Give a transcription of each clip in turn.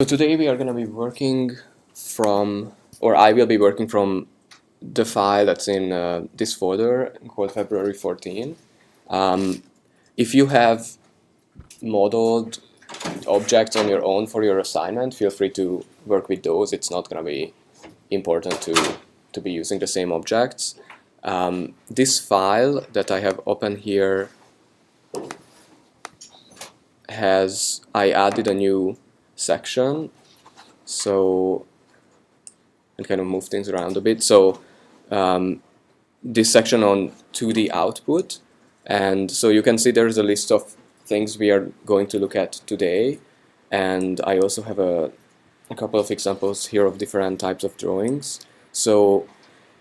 So today we are going to be working from, or I will be working from the file that's in this folder called February 14. If you have modeled objects on your own for your assignment, feel free to work with those. It's not going to be important to be using the same objects. This file that I have open here I added a new section, so and kind of move things around a bit. So this section on 2D output, and so you can see there's a list of things we are going to look at today, and I also have a couple of examples here of different types of drawings. So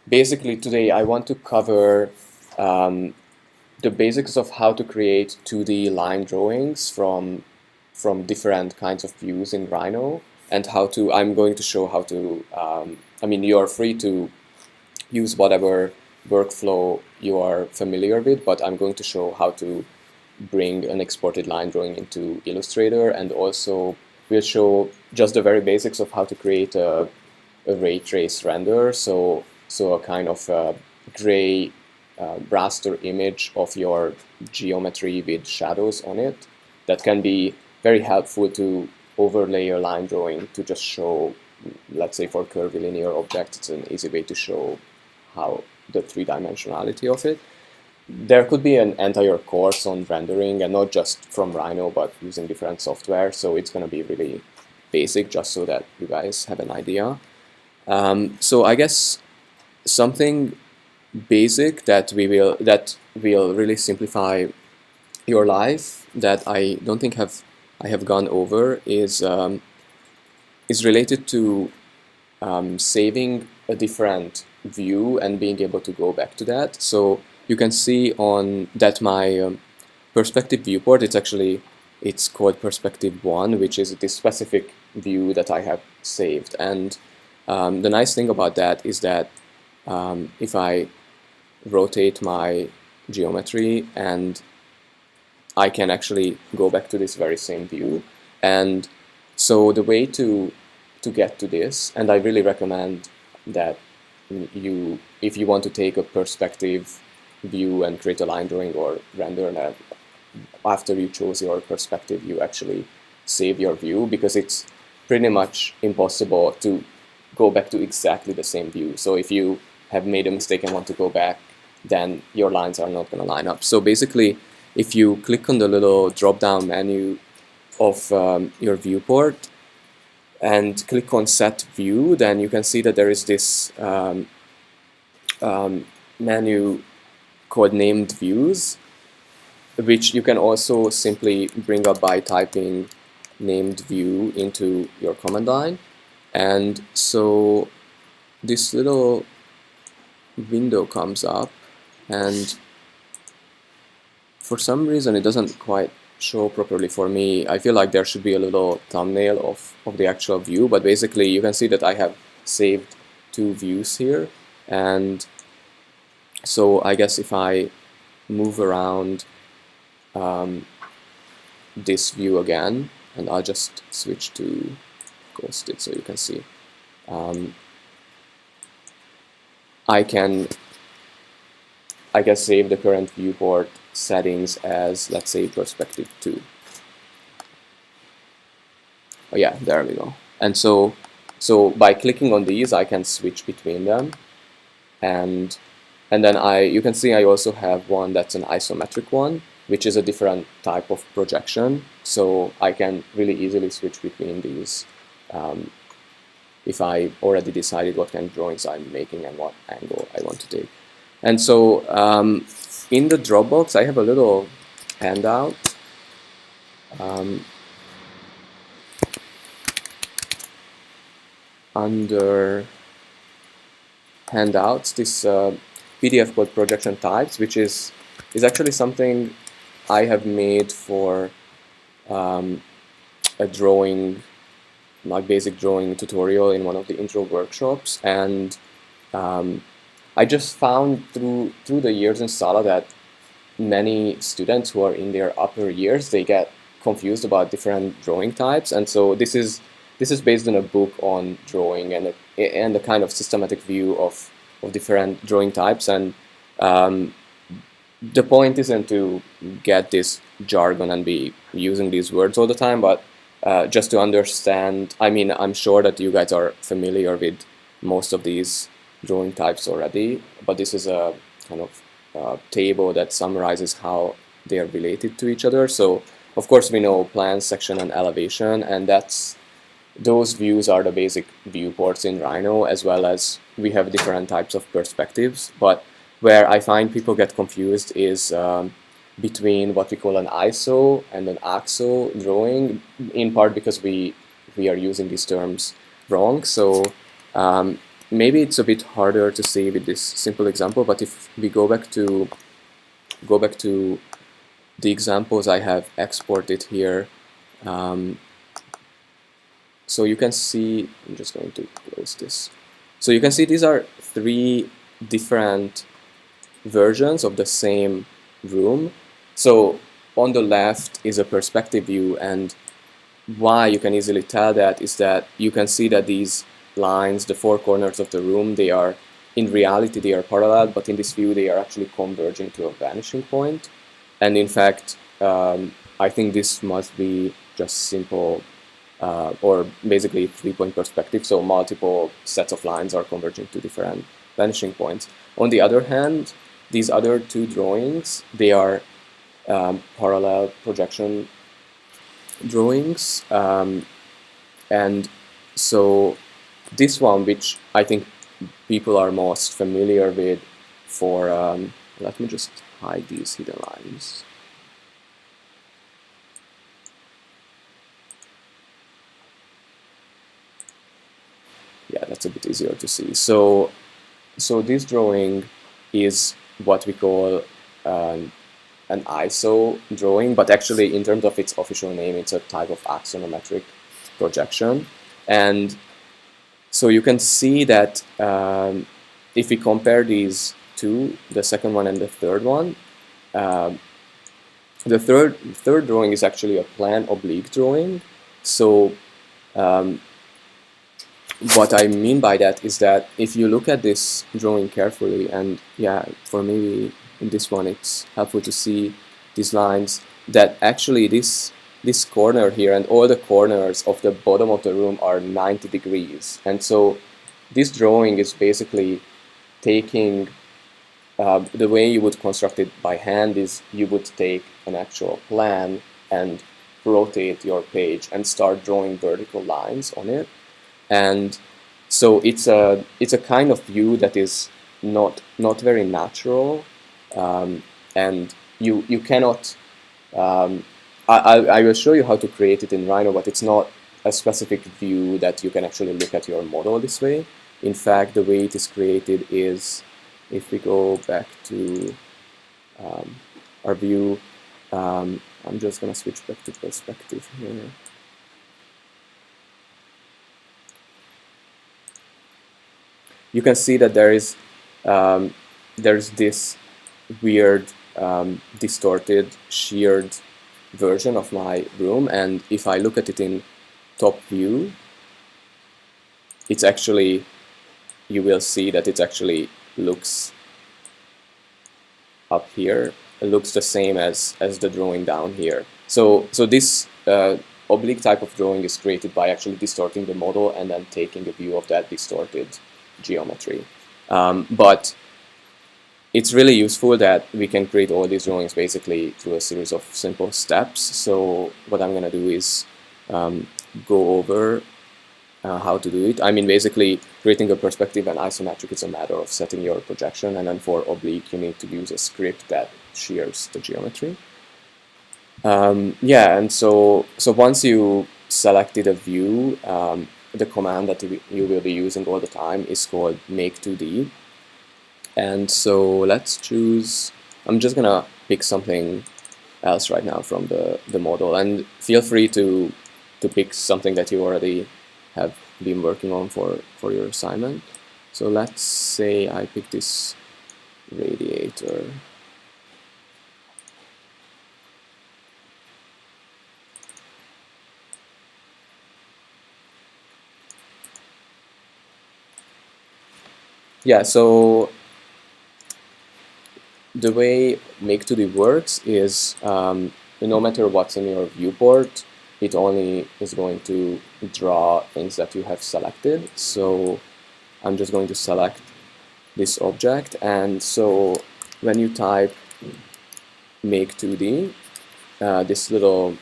basically today I want to cover the basics of how to create 2D line drawings from different kinds of views in Rhino, and I'm going to show how to, you are free to use whatever workflow you are familiar with, but I'm going to show how to bring an exported line drawing into Illustrator, and also we'll show just the very basics of how to create a ray trace render, so a kind of gray raster image of your geometry with shadows on it that can be very helpful to overlay a line drawing to just show, let's say for curvilinear objects, it's an easy way to show how the three-dimensionality of it. There could be an entire course on rendering, and not just from Rhino, but using different software, so it's going to be really basic, just so that you guys have an idea. So I guess something basic that will really simplify your life that I don't think I have gone over is related to saving a different view and being able to go back to that. So you can see on that my perspective viewport, it's called perspective 1, which is this specific view that I have saved. And the nice thing about that is that if I rotate my geometry, and I can actually go back to this very same view. And so the way to get to this, and I really recommend that if you want to take a perspective view and create a line drawing or render that, after you chose your perspective, you actually save your view, because it's pretty much impossible to go back to exactly the same view. So if you have made a mistake and want to go back, then your lines are not going to line up. So basically, if you click on the little drop-down menu of your viewport and click on Set View, then you can see that there is this menu called Named Views, which you can also simply bring up by typing Named View into your command line. And so this little window comes up, and for some reason it doesn't quite show properly for me. I feel like there should be a little thumbnail of the actual view, but basically you can see that I have saved two views here. And so I guess if I move around this view again, and I'll just switch to ghosted so you can see, I can save the current viewport settings as, let's say, perspective 2. Oh yeah, there we go. And so by clicking on these, I can switch between them, and then you can see I also have one that's an isometric one, which is a different type of projection. So I can really easily switch between these if I already decided what kind of drawings I'm making and what angle I want to take. And so in the Dropbox, I have a little handout. Under handouts, this PDF called projection types, which is actually something I have made for a drawing, like basic drawing tutorial in one of the intro workshops. And I just found through the years in Scala that many students who are in their upper years, they get confused about different drawing types. And so this is this is based on a book on drawing and a kind of systematic view of different drawing types. And the point isn't to get this jargon and be using these words all the time, but just to understand. I mean, I'm sure that you guys are familiar with most of these drawing types already, but this is a kind of table that summarizes how they are related to each other. So of course we know plan, section, and elevation, and those views are the basic viewports in Rhino, as well as we have different types of perspectives. But where I find people get confused is between what we call an ISO and an AXO drawing, in part because we are using these terms wrong. So maybe it's a bit harder to see with this simple example, but if we go back to the examples I have exported here, so you can see, I'm just going to close this. So you can see these are three different versions of the same room. So on the left is a perspective view, and why you can easily tell that is that you can see that these lines, the four corners of the room, they are, in reality, they are parallel, but in this view they are actually converging to a vanishing point. And in fact, I think this must be just simple or basically three-point perspective, so multiple sets of lines are converging to different vanishing points. On the other hand, these other two drawings, they are parallel projection drawings, and so this one, which I think people are most familiar with for, let me just hide these hidden lines. Yeah, that's a bit easier to see. So this drawing is what we call an ISO drawing, but actually in terms of its official name, it's a type of axonometric projection. And so you can see that if we compare these two, the second one and the third one, the third drawing is actually a plan oblique drawing. So what I mean by that is that if you look at this drawing carefully, and yeah, for me in this one it's helpful to see these lines, that actually this corner here and all the corners of the bottom of the room are 90 degrees. And so this drawing is basically taking the way you would construct it by hand is you would take an actual plan and rotate your page and start drawing vertical lines on it. And so it's a kind of view that is not very natural, and you cannot. I will show you how to create it in Rhino, but it's not a specific view that you can actually look at your model this way. In fact, the way it is created is, if we go back to our view, I'm just going to switch back to perspective here. You can see that there's this weird distorted sheared version of my room, and if I look at it in top view, it's actually, you will see that it actually looks up here, it looks the same as the drawing down here. So this oblique type of drawing is created by actually distorting the model and then taking a view of that distorted geometry. But it's really useful that we can create all these drawings basically through a series of simple steps. So what I'm going to do is go over how to do it. I mean, basically creating a perspective and isometric is a matter of setting your projection, and then for oblique you need to use a script that shears the geometry. Yeah, and so once you selected a view, the command that you will be using all the time is called make2d. And so let's choose, I'm just gonna pick something else right now from the model, and feel free to pick something that you already have been working on for your assignment. So let's say I pick this radiator. Yeah, so the way Make2D works is no matter what's in your viewport, it only is going to draw things that you have selected. So I'm just going to select this object, and so when you type Make2D, this little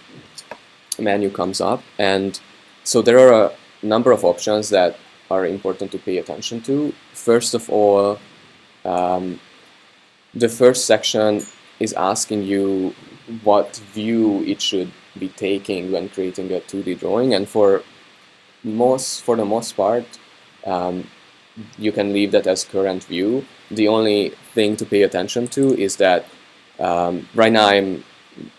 menu comes up, and so there are a number of options that are important to pay attention to. First of all, the first section is asking you what view it should be taking when creating a 2D drawing, and for the most part, you can leave that as current view. The only thing to pay attention to is that right now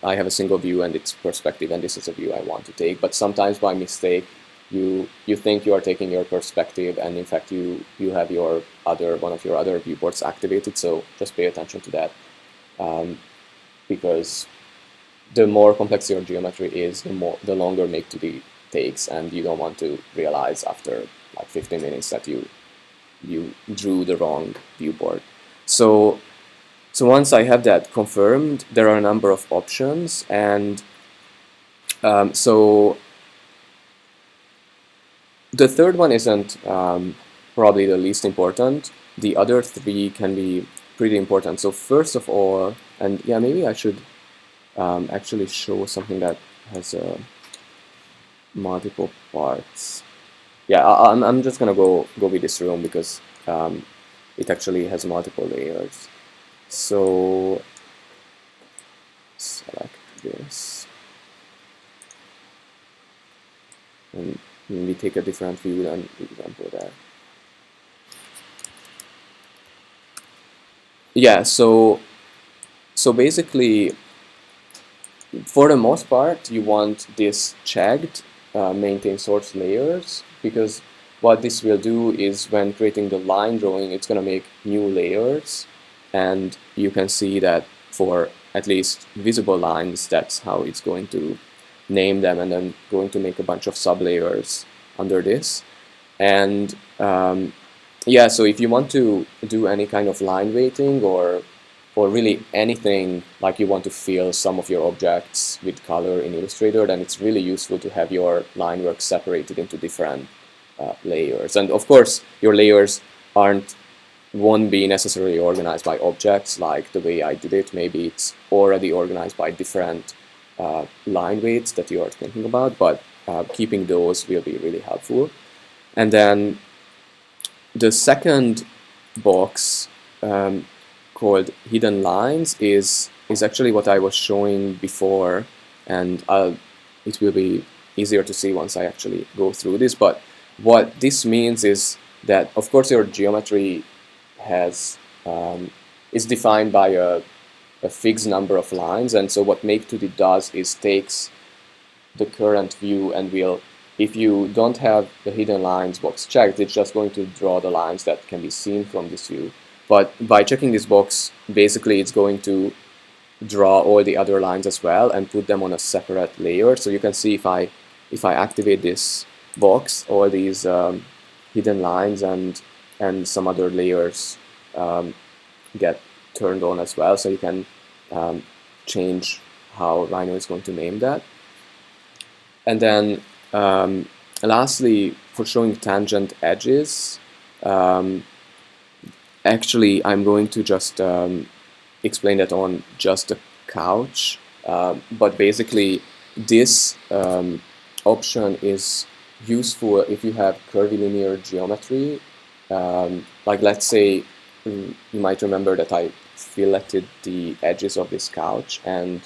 I have a single view and it's perspective, and this is a view I want to take. But sometimes by mistake, you think you are taking your perspective, and in fact you have your one of your other viewports activated. So just pay attention to that, because the more complex your geometry is, the longer Make2D takes, and you don't want to realize after like 15 minutes that you drew the wrong viewport. So once I have that confirmed, there are a number of options, and so the third one isn't probably the least important. The other three can be pretty important. So first of all, and yeah, maybe I should actually show something that has multiple parts. Yeah, I'm just gonna go with this room because it actually has multiple layers. So select this, and we take a different view than the example there. Yeah, so basically, for the most part, you want this checked, maintain source layers, because what this will do is when creating the line drawing, it's going to make new layers, and you can see that for at least visible lines, that's how it's going to name them, and then going to make a bunch of sublayers under this. And yeah, so if you want to do any kind of line weighting or really anything, like you want to fill some of your objects with color in Illustrator, then it's really useful to have your line work separated into different layers. And of course, your layers won't be necessarily organized by objects like the way I did it. Maybe it's already organized by different line weights that you are thinking about, but keeping those will be really helpful. And then the second box called hidden lines is actually what I was showing before, and it will be easier to see once I actually go through this. But what this means is that, of course, your geometry is defined by a fixed number of lines, and so what Make2D does is takes the current view and will, if you don't have the hidden lines box checked, it's just going to draw the lines that can be seen from this view. But by checking this box, basically it's going to draw all the other lines as well and put them on a separate layer. So you can see if I activate this box, all these hidden lines and some other layers get turned on as well. So you can change how Rhino is going to name that. And then lastly, for showing tangent edges, actually I'm going to just explain that on just a couch. But basically, this option is useful if you have curvilinear geometry. Like let's say you might remember that I filleted the edges of this couch, and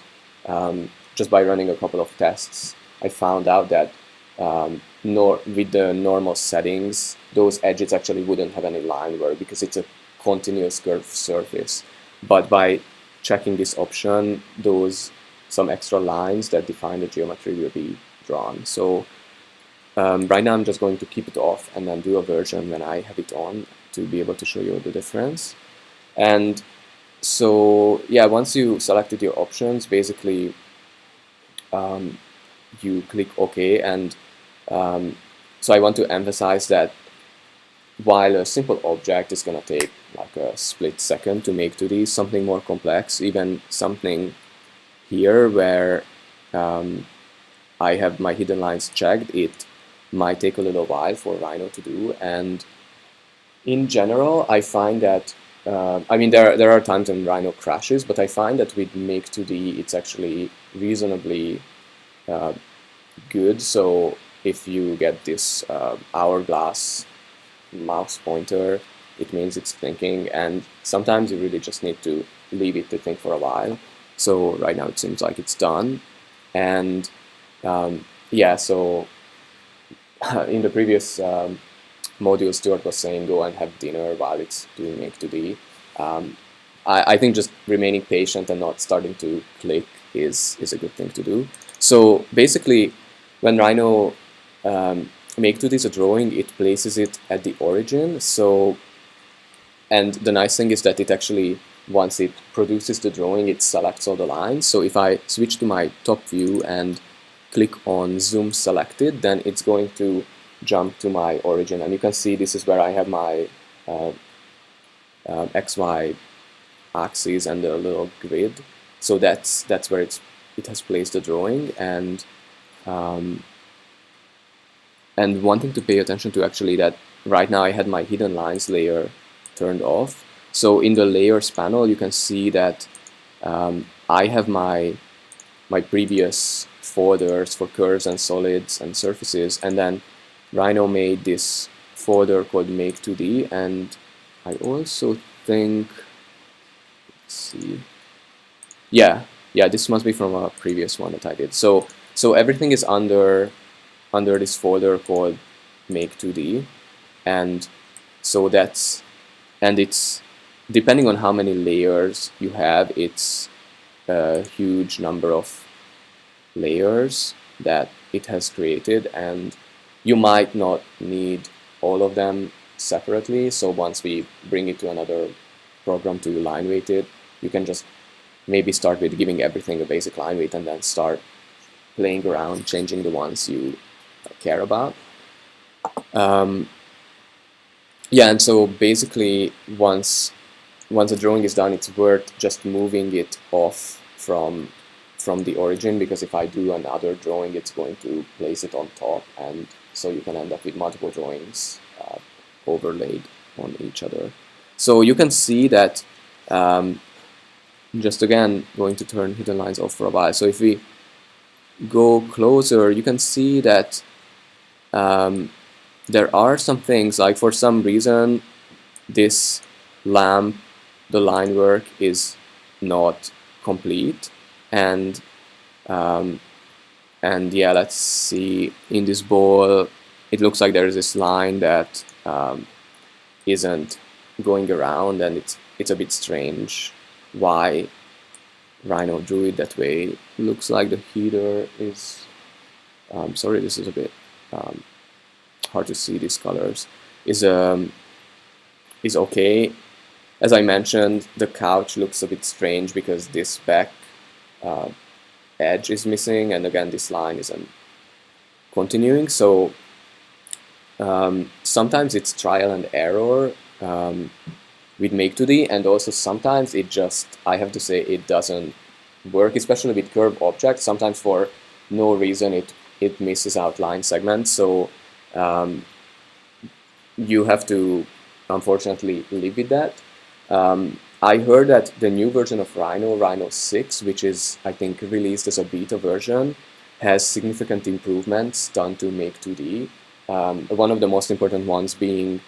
just by running a couple of tests, I found out that with the normal settings, those edges actually wouldn't have any line work because it's a continuous curved surface. But by checking this option, some extra lines that define the geometry will be drawn. So right now I'm just going to keep it off and then do a version when I have it on to be able to show you the difference. And so yeah, once you selected your options, basically you click OK, and so I want to emphasize that while a simple object is going to take like a split second to make 2D, something more complex, even something here where I have my hidden lines checked, it might take a little while for Rhino to do. And in general, I find that, I mean, there are times when Rhino crashes, but I find that with Make 2D, it's actually reasonably good. So if you get this hourglass mouse pointer, it means it's thinking, and sometimes you really just need to leave it to think for a while. So right now it seems like it's done. And yeah, so in the previous module, Stuart was saying go and have dinner while it's doing Make 2D. I think just remaining patient and not starting to click is a good thing to do. So basically, when Rhino Make 2D is a drawing, it places it at the origin. So, and the nice thing is that it actually, once it produces the drawing, it selects all the lines. So if I switch to my top view and click on zoom selected, then it's going to jump to my origin. And you can see this is where I have my XY axis and the little grid. So that's where it has placed the drawing. And one thing to pay attention to actually, that right now I had my hidden lines layer turned off. So in the layers panel, you can see that I have my previous folders for curves and solids and surfaces, and then Rhino made this folder called Make 2D, and I also think, let's see, yeah, this must be from a previous one that I did. So everything is under this folder called Make 2D, and so that's, and it's depending on how many layers you have, it's a huge number of layers that it has created, and you might not need all of them separately. So once we bring it to another program to line weight it, you can just maybe start with giving everything a basic line weight and then start playing around, changing the ones you care about. Yeah, and so basically once a drawing is done, it's worth just moving it off from the origin, because if I do another drawing, it's going to place it on top, and so you can end up with multiple drawings overlaid on each other. So you can see that, just again going to turn hidden lines off for a while. So if we go closer, you can see that there are some things, like for some reason this lamp, the line work is not complete, and yeah, let's see, in this ball it looks like there's this line that isn't going around, and it's a bit strange why Rhino drew it that way. Looks like the header is, sorry, this is a bit hard to see these colors, is okay. As I mentioned, the couch looks a bit strange because this back edge is missing, and again this line isn't continuing. So sometimes it's trial and error with Make 2D, and also sometimes it just, I have to say, it doesn't work, especially with curved objects. Sometimes for no reason it misses out line segments. So you have to unfortunately live with that. I heard that the new version of Rhino 6, which is, I think, released as a beta version, has significant improvements done to Make 2D. One of the most important ones being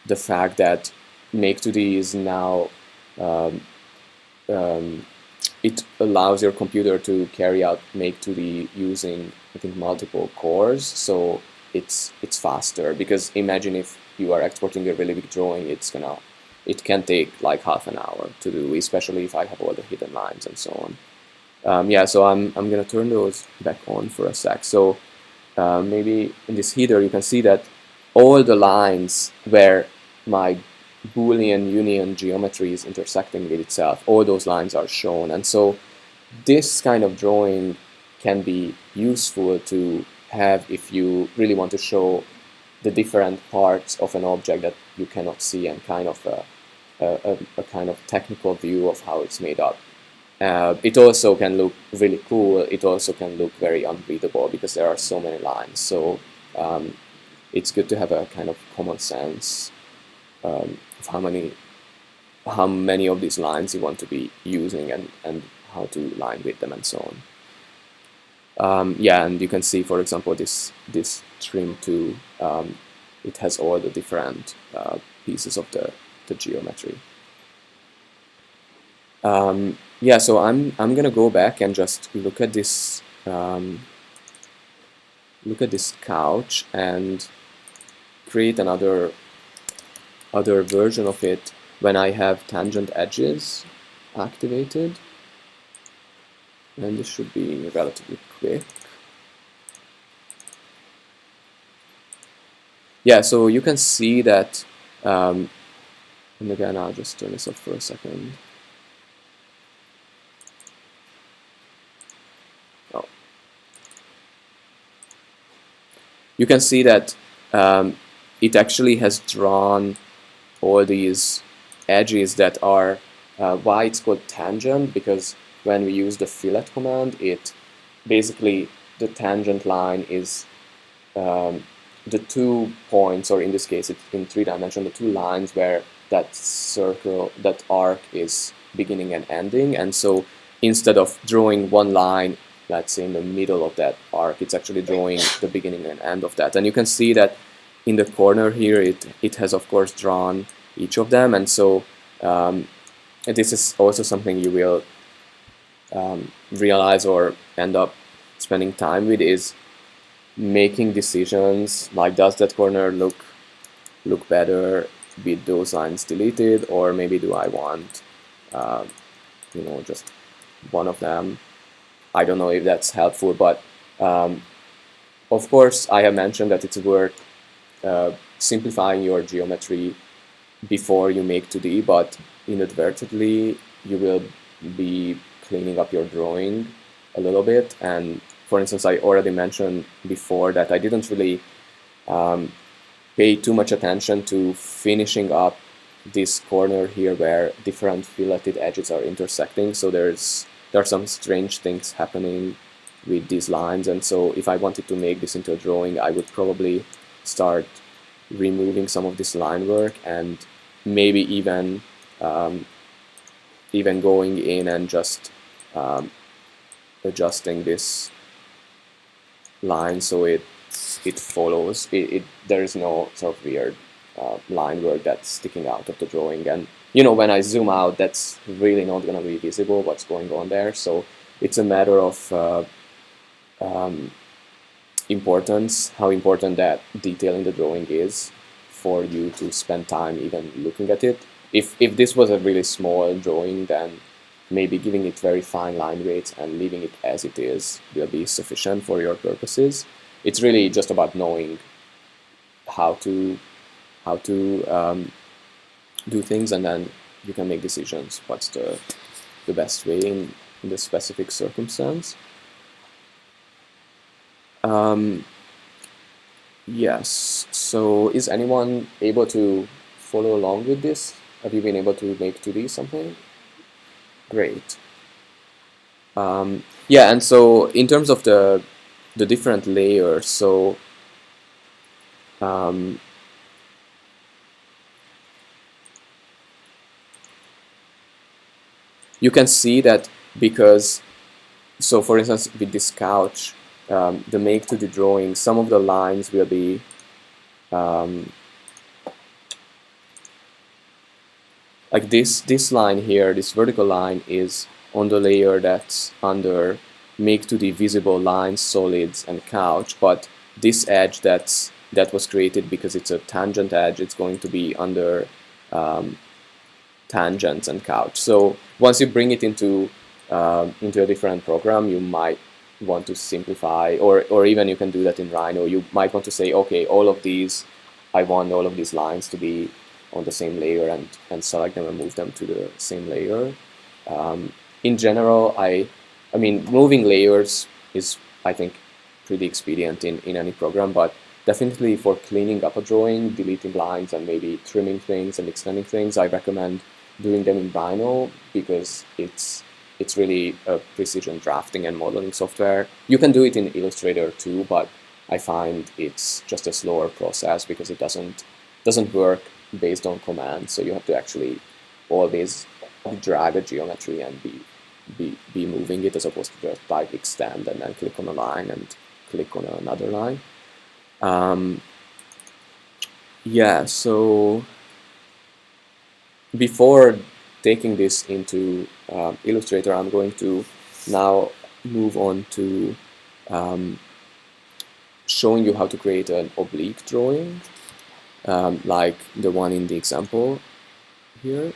the fact that Make 2D is now, it allows your computer to carry out Make 2D using, I think, multiple cores. So it's faster, because imagine if you are exporting a really big drawing, it can take like half an hour to do, especially if I have all the hidden lines and so on. Yeah, so I'm gonna turn those back on for a sec. So maybe in this header you can see that all the lines where my Boolean union geometry is intersecting with itself, all those lines are shown. And so this kind of drawing can be useful to have if you really want to show the different parts of an object that you cannot see, and kind of a kind of technical view of how it's made up. It also can look really cool. It also can look very unreadable because there are so many lines. So it's good to have a kind of common sense of how many of these lines you want to be using, and how to line with them and so on. Yeah, and you can see, for example, this trim too. It has all the different pieces of the geometry. Yeah, so I'm gonna go back and just look at this couch and create another version of it when I have tangent edges activated, and this should be relatively quick. Yeah, so you can see that, and again, I'll just turn this off for a second. Oh. You can see that it actually has drawn all these edges that are, why it's called tangent, because when we use the fillet command, it basically, the tangent line is the 2 points, or in this case it's in 3 dimensions, the 2 lines where that circle, that arc is beginning and ending. And so instead of drawing one line, let's say in the middle of that arc, it's actually drawing the beginning and end of that. And you can see that in the corner here, it has of course drawn each of them. And so this is also something you will realize or end up spending time with, is making decisions like, does that corner look better with those lines deleted, or maybe do I want just one of them. I don't know if that's helpful, but of course I have mentioned that it's worth simplifying your geometry before you make 2D, but inadvertently you will be cleaning up your drawing a little bit. And for instance, I already mentioned before that I didn't really pay too much attention to finishing up this corner here where different filleted edges are intersecting. So there are some strange things happening with these lines, and so if I wanted to make this into a drawing, I would probably start removing some of this line work, and maybe even going in and just adjusting this line so it follows it. There is no sort of weird line work that's sticking out of the drawing, and when I zoom out, that's really not going to be visible what's going on there. So it's a matter of importance, how important that detail in the drawing is for you to spend time even looking at it. If this was a really small drawing, then maybe giving it very fine line weights and leaving it as it is will be sufficient for your purposes. It's really just about knowing how to do things, and then you can make decisions what's the best way in the specific circumstance. Yes, so is anyone able to follow along with this? Have you been able to make 2D something? Great. Yeah, and so in terms of the different layers, so you can see that because, so for instance, with this couch, the make to the drawing, some of the lines will be like this line here, this vertical line is on the layer that's under make to the visible lines, solids, and couch, but this edge that was created because it's a tangent edge, it's going to be under tangents and couch. So once you bring it into a different program, you might want to simplify, or even you can do that in Rhino. You might want to say, okay, I want all of these lines to be on the same layer, and select them and move them to the same layer. In general, I mean, moving layers is, I think, pretty expedient in any program, but definitely for cleaning up a drawing, deleting lines and maybe trimming things and extending things, I recommend doing them in Rhino because it's really a precision drafting and modeling software. You can do it in Illustrator too, but I find it's just a slower process because it doesn't work based on commands. So you have to actually always drag a geometry and be moving it, as opposed to just type extend and then click on a line and click on another line. Yeah, so before taking this into Illustrator, I'm going to now move on to showing you how to create an oblique drawing, like the one in the example here.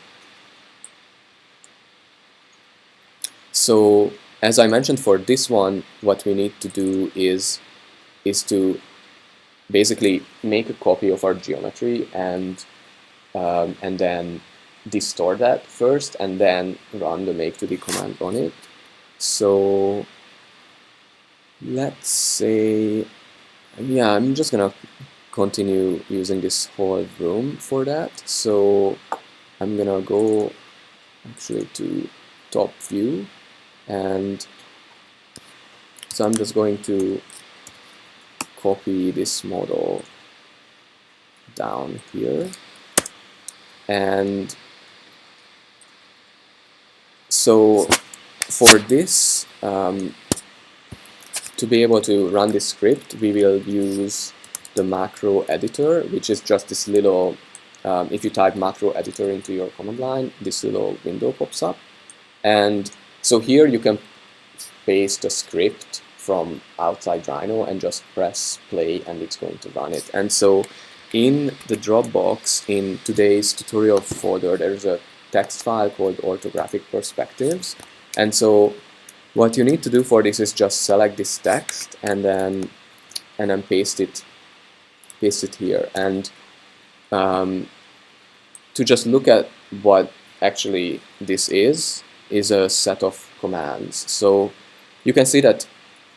So as I mentioned, for this one, what we need to do is to basically make a copy of our geometry and then distort that first and then run the make2d command on it. So let's say, yeah, I'm just gonna continue using this whole room for that. So I'm gonna go actually to top view, and so I'm just going to copy this model down here, and so for this, to be able to run this script, we will use the macro editor, which is just this little, if you type macro editor into your command line, this little window pops up. And so here you can paste a script from outside Rhino and just press play and it's going to run it. And so in the Dropbox, in today's tutorial folder, there's a text file called orthographic perspectives. And so what you need to do for this is just select this text and then paste it here. And to just look at what actually this is a set of commands. So you can see that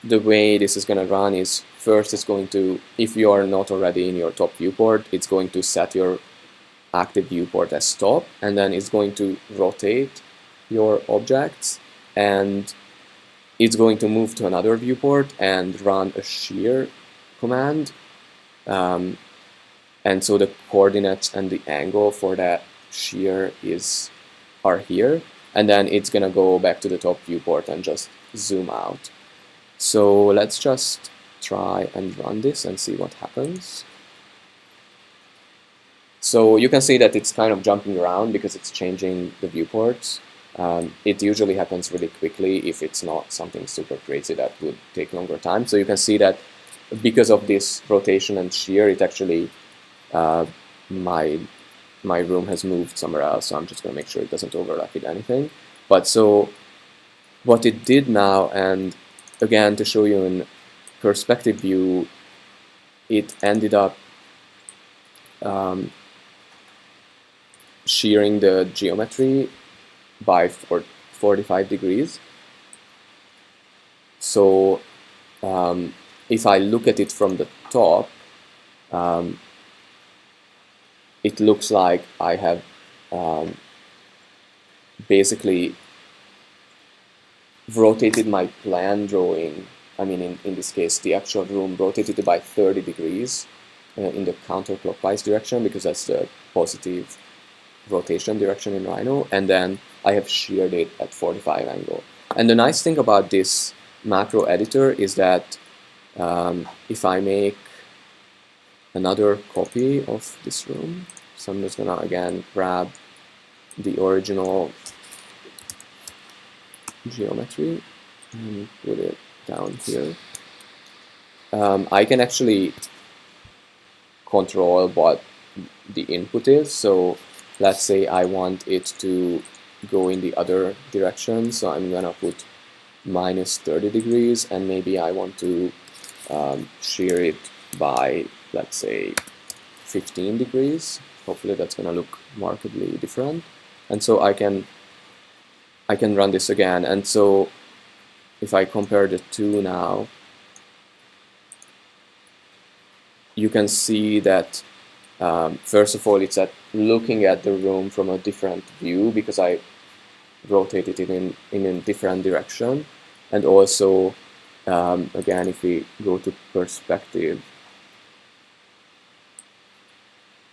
the way this is going to run is, first it's going to, if you are not already in your top viewport, it's going to set your active viewport as top, and then it's going to rotate your objects, and it's going to move to another viewport and run a shear command. And so the coordinates and the angle for that shear are here, and then it's gonna go back to the top viewport and just zoom out. So let's just try and run this and see what happens. So you can see that it's kind of jumping around because it's changing the viewports. It usually happens really quickly if it's not something super crazy that would take longer time. So you can see that because of this rotation and shear, it actually, my room has moved somewhere else, so I'm just going to make sure it doesn't overlap with anything. But so what it did now, and again to show you in perspective view, it ended up shearing the geometry by 45 degrees. So if I look at it from the top, it looks like I have basically rotated my plan drawing. I mean, in this case, the actual room, rotated it by 30 degrees in the counterclockwise direction, because that's the positive rotation direction in Rhino, and then I have sheared it at 45 angle. And the nice thing about this macro editor is that if I make another copy of this room, so I'm just gonna again grab the original geometry and put it down here. I can actually control what the input is. So let's say I want it to go in the other direction, so I'm gonna put minus 30 degrees, and maybe I want to shear it by, let's say, 15 degrees. Hopefully that's gonna look markedly different. And so I can run this again, and so if I compare the two now, you can see that first of all, it's looking at the room from a different view because I rotated it in a different direction. And also, again, if we go to perspective,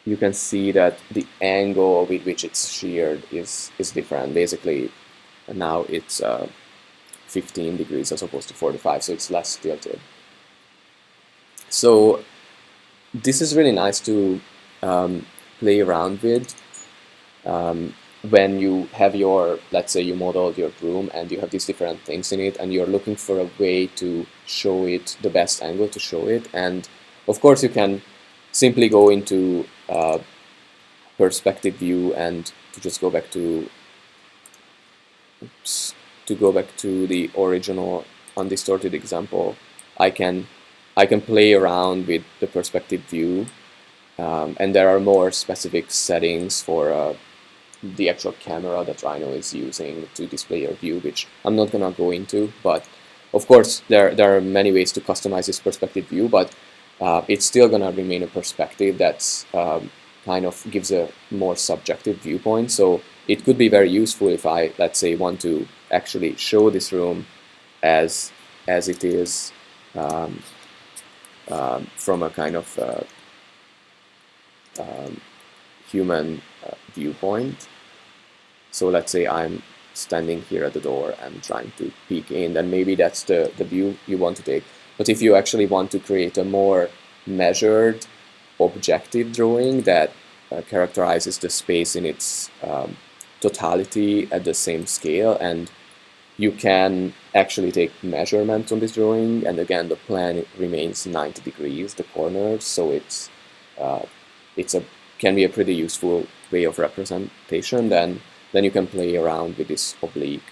you can see that the angle with which it's sheared is different. Basically, now it's 15 degrees as opposed to 45, so it's less tilted. So this is really nice to play around with when you have your, let's say you modeled your room and you have these different things in it and you're looking for a way to show it, the best angle to show it. And of course you can simply go into perspective view and to just go back to the original undistorted example. I can play around with the perspective view, and there are more specific settings for the actual camera that Rhino is using to display your view, which I'm not gonna go into. But of course, there are many ways to customize this perspective view, but it's still gonna remain a perspective that's kind of gives a more subjective viewpoint. So it could be very useful if I, let's say, want to actually show this room as it is from a kind of human viewpoint. So let's say I'm standing here at the door and trying to peek in, then maybe that's the view you want to take. But if you actually want to create a more measured, objective drawing that characterizes the space in its totality at the same scale, and you can actually take measurements on this drawing, and again the plan remains 90 degrees, the corners, so it's can be a pretty useful way of representation. Then you can play around with this oblique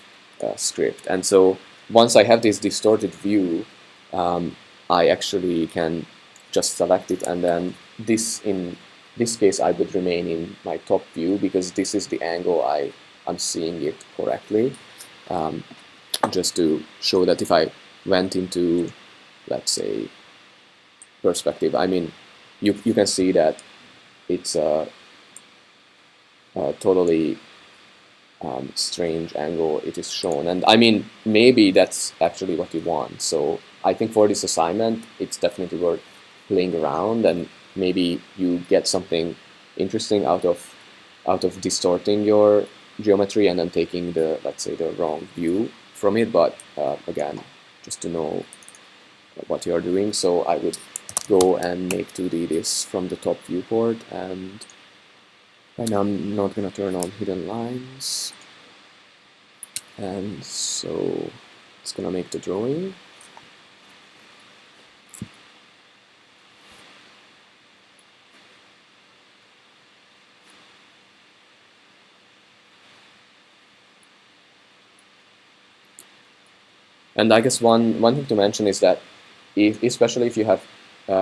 script. And so once I have this distorted view, I actually can just select it, and then this, in this case, I would remain in my top view because this is the angle I'm seeing it correctly. Just to show that if I went into, let's say, perspective, I mean, you can see that it's a totally strange angle it is shown. And I mean, maybe that's actually what you want. So I think for this assignment, it's definitely worth playing around, and maybe you get something interesting out of distorting your geometry and then taking the, let's say, the wrong view from it. But again, just to know what you're doing. So I would go and make 2D this from the top viewport, and right now I'm not going to turn on hidden lines, and so it's going to make the drawing. And I guess one thing to mention is that especially if you have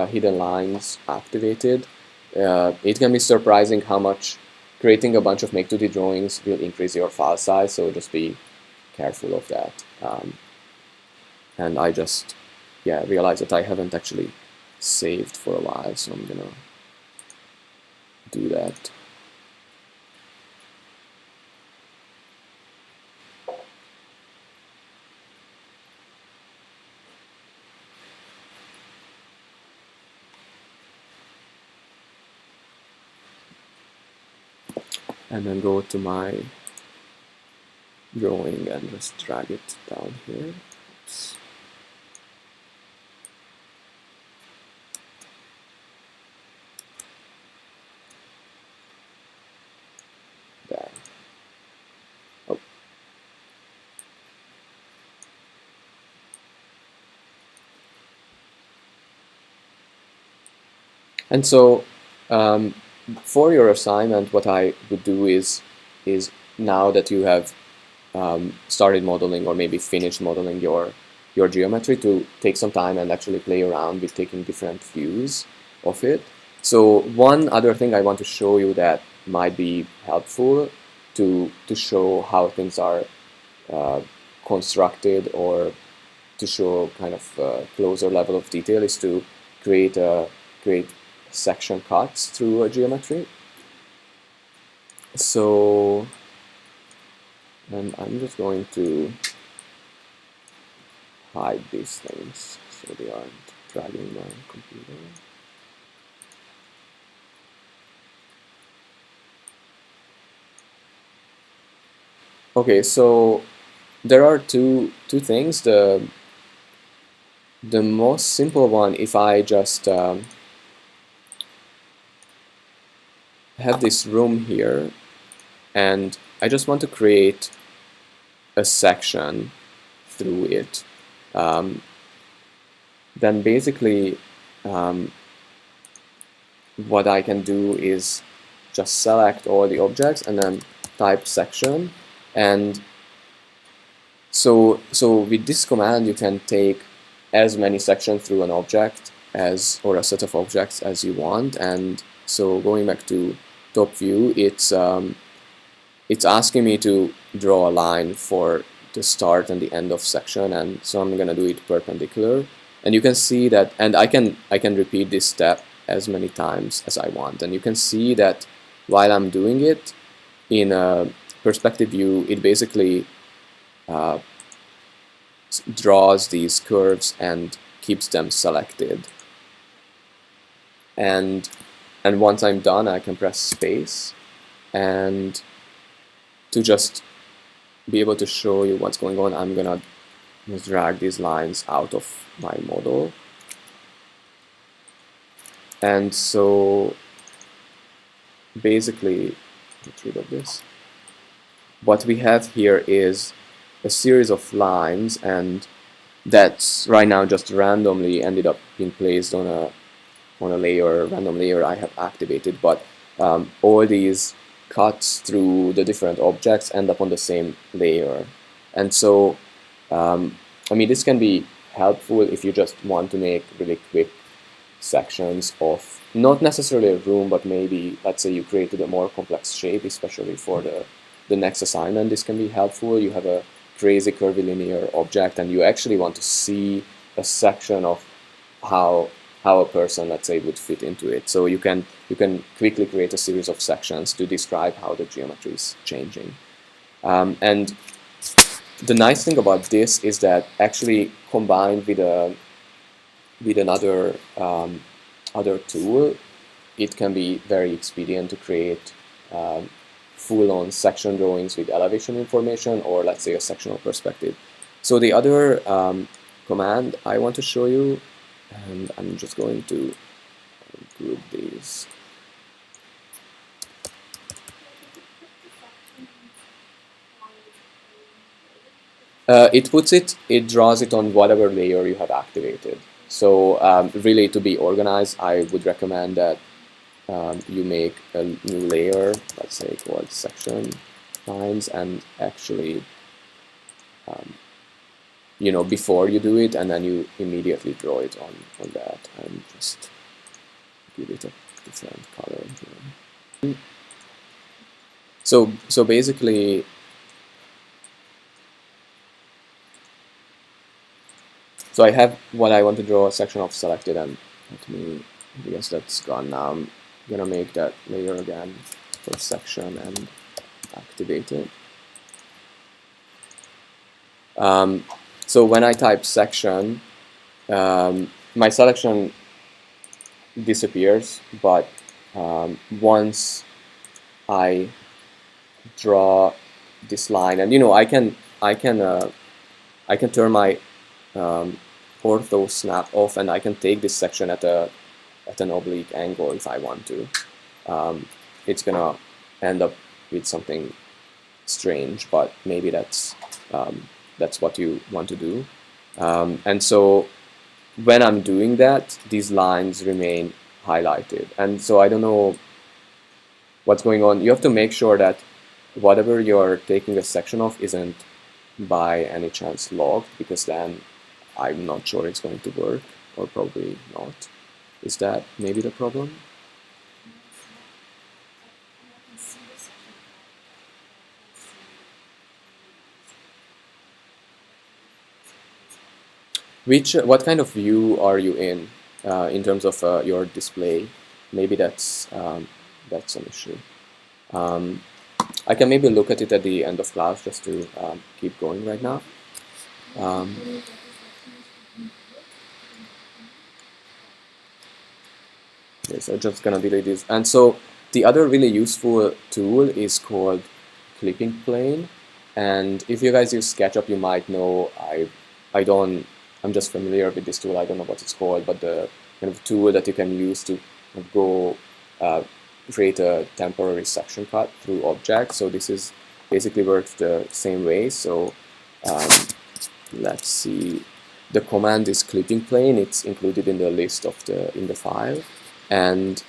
hidden lines activated, it can be surprising how much creating a bunch of make 2D drawings will increase your file size, so just be careful of that. And I just realized that I haven't actually saved for a while, so I'm gonna do that. And then go to my drawing and just drag it down here. Oops. There. Oh. And so for your assignment, what I would do is now that you have started modeling or maybe finished modeling your geometry, to take some time and actually play around with taking different views of it. So one other thing I want to show you that might be helpful to show how things are constructed, or to show kind of a closer level of detail, is to create section cuts through a geometry. So, and I'm just going to hide these things so they aren't dragging my computer. Okay, so there are two things. The most simple one, if I just have this room here, and I just want to create a section through it, then basically what I can do is just select all the objects and then type section. And so with this command you can take as many sections through an object as, or a set of objects as you want. And so going back to top view, it's asking me to draw a line for the start and the end of section, and so I'm gonna do it perpendicular. And you can see that, and I can repeat this step as many times as I want, and you can see that while I'm doing it in a perspective view, it basically draws these curves and keeps them selected. And once I'm done, I can press space, and to just be able to show you what's going on, I'm gonna just drag these lines out of my model. And so basically, get rid of this. What we have here is a series of lines, and that's right now just randomly ended up being placed on a layer, random layer I have activated, but all these cuts through the different objects end up on the same layer. And so I mean, this can be helpful if you just want to make really quick sections of not necessarily a room, but maybe, let's say, you created a more complex shape, especially for the next assignment. This can be helpful. You have a crazy curvilinear object and you actually want to see a section of how a person, let's say, would fit into it. So you can quickly create a series of sections to describe how the geometry is changing. And the nice thing about this is that actually combined with another other tool, it can be very expedient to create full-on section drawings with elevation information, or let's say a sectional perspective. So the other command I want to show you, and I'm just going to group these. It draws it on whatever layer you have activated. So really, to be organized, I would recommend that you make a new layer, let's say called section lines, and actually, you know, before you do it, and then you immediately draw it on that, and just give it a different color here. So basically, so I have what I want to draw a section of selected, and I guess that's gone now. I'm gonna make that layer again for section and activate it. So when I type section, my selection disappears, but once I draw this line, and you know, I can turn my ortho snap off, and I can take this section at an oblique angle if I want to. It's gonna end up with something strange, but maybe that's what you want to do. And so when I'm doing that, these lines remain highlighted. And so I don't know what's going on. You have to make sure that whatever you're taking a section of isn't by any chance logged, because then I'm not sure it's going to work, or probably not. Is that maybe the problem? What kind of view are you in terms of your display? maybe that's an issue. I can maybe look at it at the end of class just to keep going right now. Okay, so just gonna delete this. And so the other really useful tool is called clipping plane. And if you guys use SketchUp, you might know I'm just familiar with this tool. I don't know what it's called, but the kind of tool that you can use to go create a temporary section cut through objects. So this is basically works the same way. So let's see. The command is clipping plane. It's included in the list of in the file. And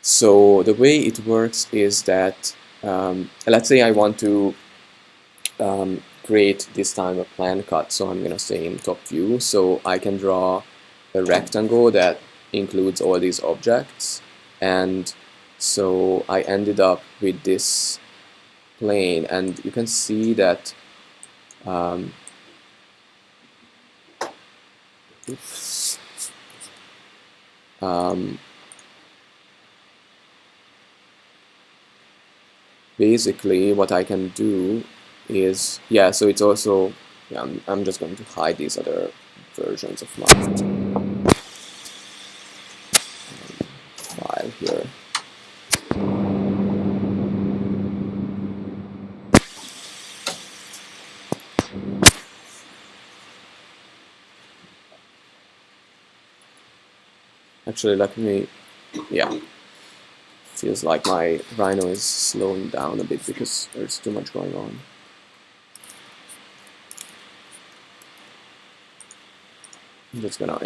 so the way it works is that let's say I want to create this time a plan cut. So I'm gonna say in top view. So I can draw a rectangle that includes all these objects. And so I ended up with this plane, and you can see that oops. Basically what I can do is, yeah, so it's also, yeah, I'm just going to hide these other versions of my file here. Actually, let me, yeah, feels like my Rhino is slowing down a bit because there's too much going on. I'm just gonna,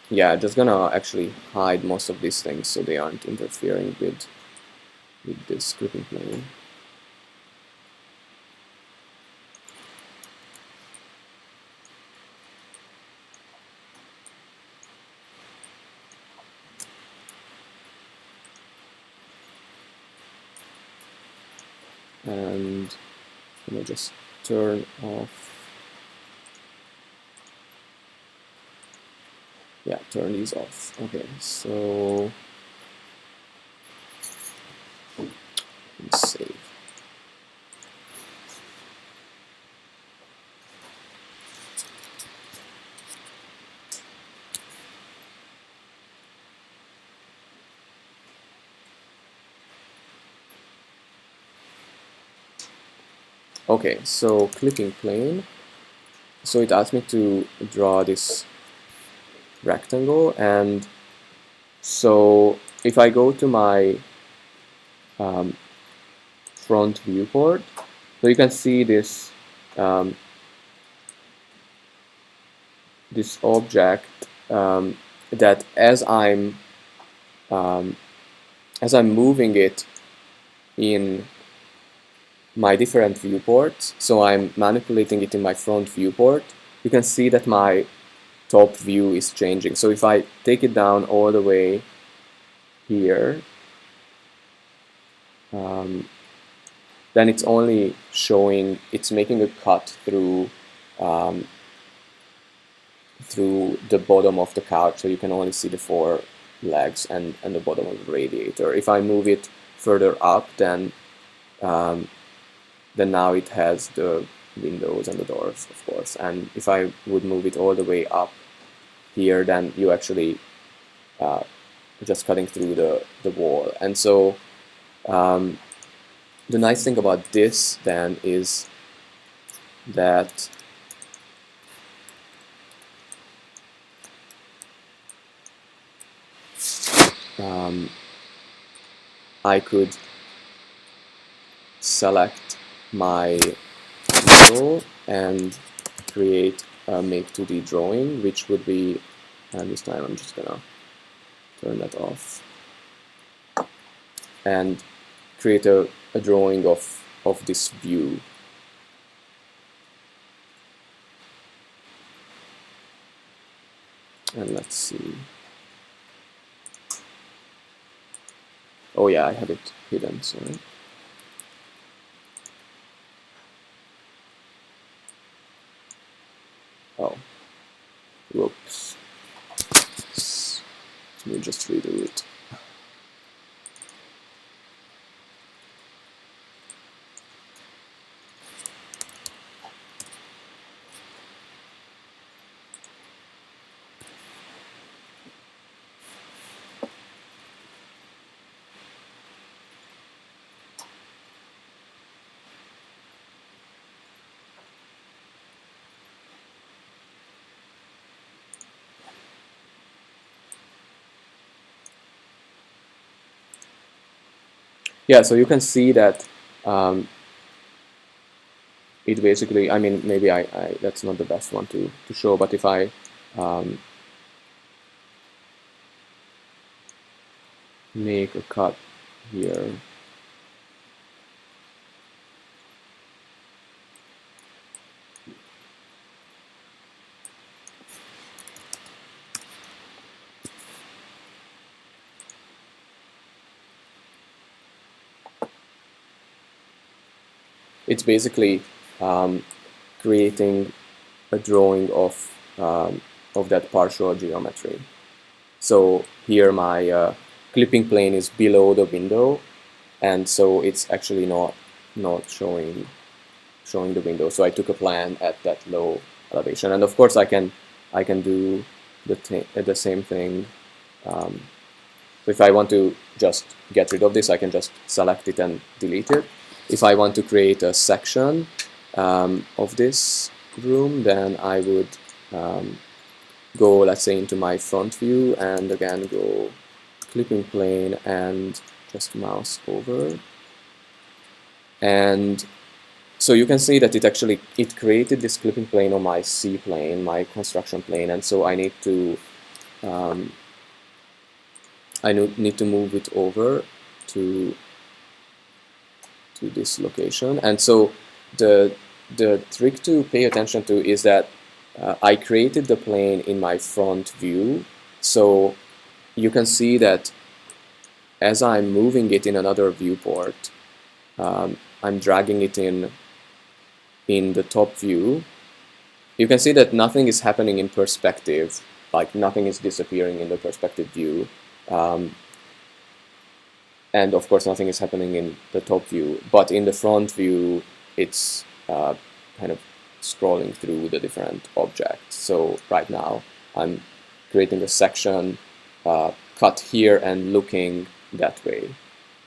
yeah, just gonna actually hide most of these things so they aren't interfering with this clipping plane. And let me just turn off, yeah, turn these off. Okay, so let's save. Okay, so clipping plane. So it asked me to draw this rectangle, and so if I go to my front viewport, so you can see this this object that as I'm moving it in my different viewports, so I'm manipulating it in my front viewport, you can see that my top view is changing. So if I take it down all the way here, then it's only showing, it's making a cut through through the bottom of the couch, so you can only see the four legs and the bottom of the radiator. If I move it further up, then now it has the windows and the doors, of course. And if I would move it all the way up here, then you actually just cutting through the wall. And so the nice thing about this then is that I could select my window and create a make 2D drawing, which would be, and this time I'm just gonna turn that off, and create a drawing of this view. And let's see. Oh yeah, I have it hidden, sorry. Oh, whoops. Let's just redo it. Yeah, so you can see that it basically, I mean, maybe that's not the best one to show, but if I make a cut here, it's basically creating a drawing of that partial geometry. So here my clipping plane is below the window, and so it's actually not showing the window. So I took a plan at that low elevation, and of course I can do the same thing. So if I want to just get rid of this, I can just select it and delete it. If I want to create a section of this room, then I would go, let's say, into my front view, and again go clipping plane and just mouse over. And so you can see that it created this clipping plane on my C plane, my construction plane, and so I need to move it over to this location. And so the trick to pay attention to is that I created the plane in my front view, so you can see that as I'm moving it in another viewport, I'm dragging it in the top view. You can see that nothing is happening in perspective, like nothing is disappearing in the perspective view. And of course nothing is happening in the top view, but in the front view it's kind of scrolling through the different objects. So right now I'm creating a section cut here and looking that way.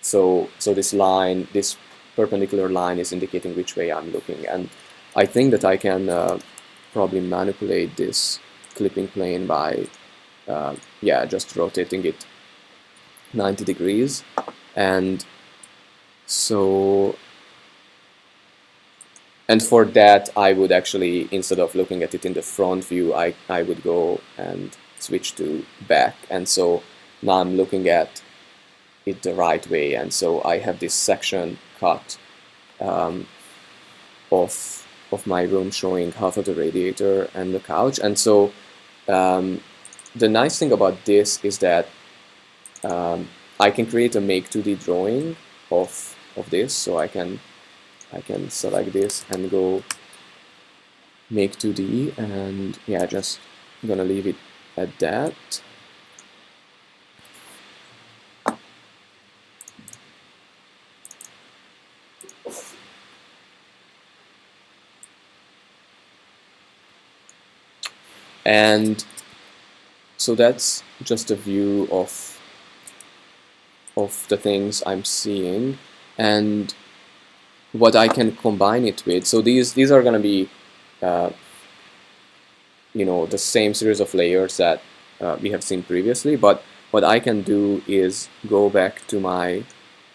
So this line, this perpendicular line, is indicating which way I'm looking, and I think that I can probably manipulate this clipping plane by just rotating it 90 degrees. And so, and for that I would actually, instead of looking at it in the front view, I would go and switch to back, and so now I'm looking at it the right way, and so I have this section cut of my room showing half of the radiator and the couch. And so the nice thing about this is that I can create a make 2D drawing of this. So I can select this and go make 2D, and yeah, just gonna leave it at that. And so that's just a view of the things I'm seeing and what I can combine it with. So these are going to be the same series of layers that we have seen previously, but what I can do is go back to my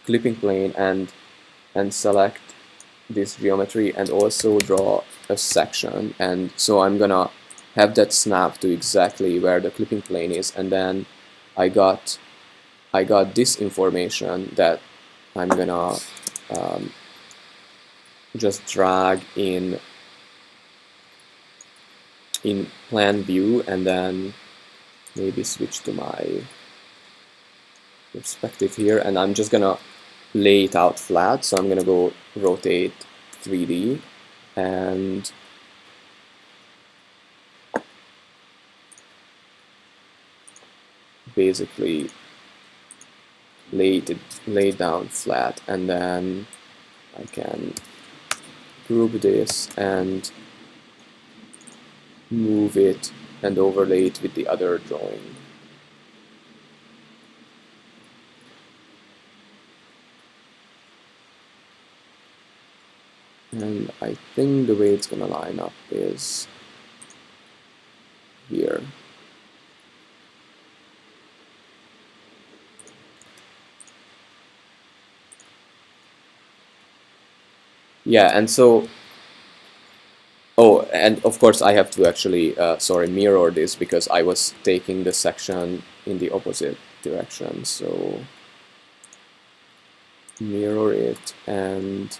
clipping plane and select this geometry and also draw a section. And so I'm gonna have that snap to exactly where the clipping plane is, and then I got this information that I'm gonna just drag in plan view, and then maybe switch to my perspective here, and I'm just gonna lay it out flat. So I'm gonna go rotate 3D and basically lay it down flat, and then I can group this and move it and overlay it with the other drawing. And I think the way it's gonna line up is here. Yeah, and so, oh, and of course I have to actually, mirror this because I was taking the section in the opposite direction. So mirror it and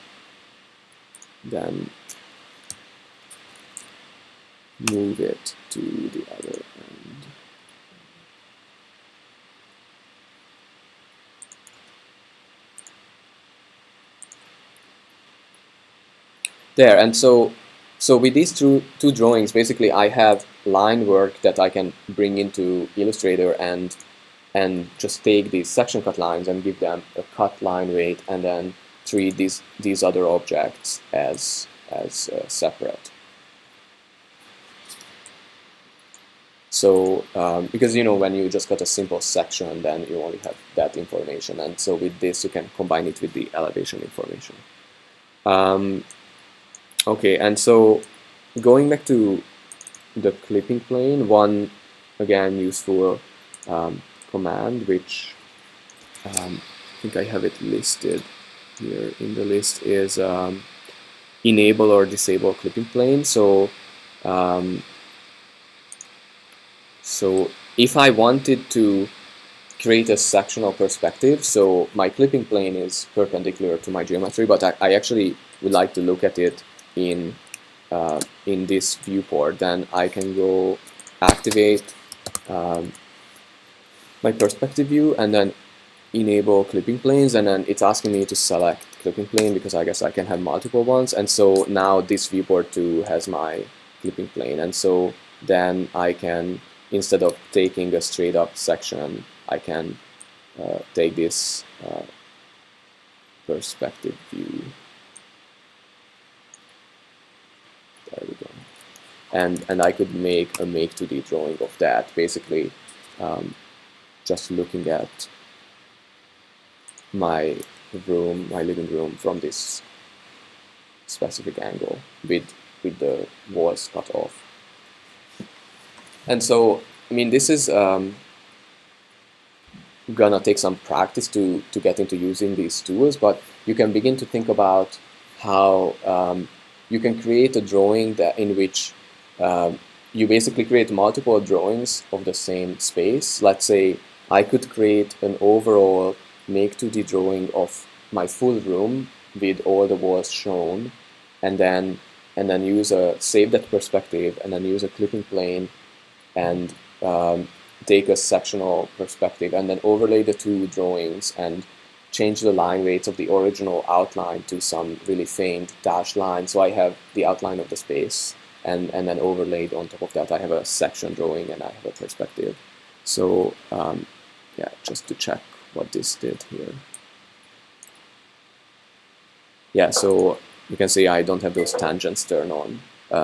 then move it to the other end. There, and so with these two drawings, basically I have line work that I can bring into Illustrator and just take these section cut lines and give them a cut line weight, and then treat these other objects as separate. So because when you just cut a simple section, then you only have that information, and so with this you can combine it with the elevation information. Okay, and so going back to the clipping plane, one again useful command, which I think I have it listed here in the list, is enable or disable clipping plane. So if I wanted to create a sectional perspective, so my clipping plane is perpendicular to my geometry, but I actually would like to look at it in this viewport, then I can go activate my perspective view and then enable clipping planes, and then it's asking me to select clipping plane because I guess I can have multiple ones, and so now this viewport too has my clipping plane, and so then I can, instead of taking a straight up section, I can take this perspective view. There we go. And I could make a make 2D drawing of that, basically just looking at my room, my living room, from this specific angle with the walls cut off. And so, I mean, this is gonna take some practice to get into using these tools, but you can begin to think about how you can create a drawing that in which you basically create multiple drawings of the same space. Let's say I could create an overall make 2D drawing of my full room with all the walls shown, and then save that perspective, and then use a clipping plane and take a sectional perspective, and then overlay the two drawings and change the line weights of the original outline to some really faint dashed line. So I have the outline of the space, and then overlaid on top of that I have a section drawing and I have a perspective. So yeah, just to check what this did here. Yeah, so you can see I don't have those tangents turned on,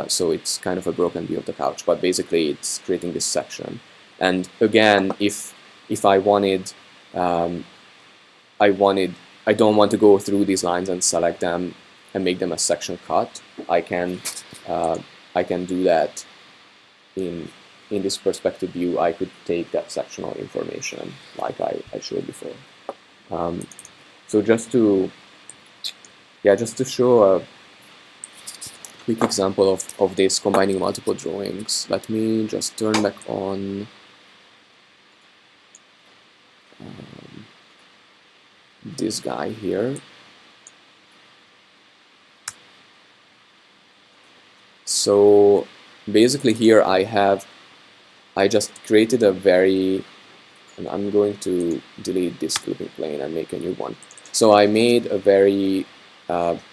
so it's kind of a broken view of the couch, but basically it's creating this section. And again, if I wanted, I don't want to go through these lines and select them and make them a section cut, I can do that in this perspective view. I could take that sectional information like I showed before. So just to show a quick example of this combining multiple drawings, let me just turn back on this guy here. So basically here I just created a very, and I'm going to delete this clipping plane and make a new one. So I made a very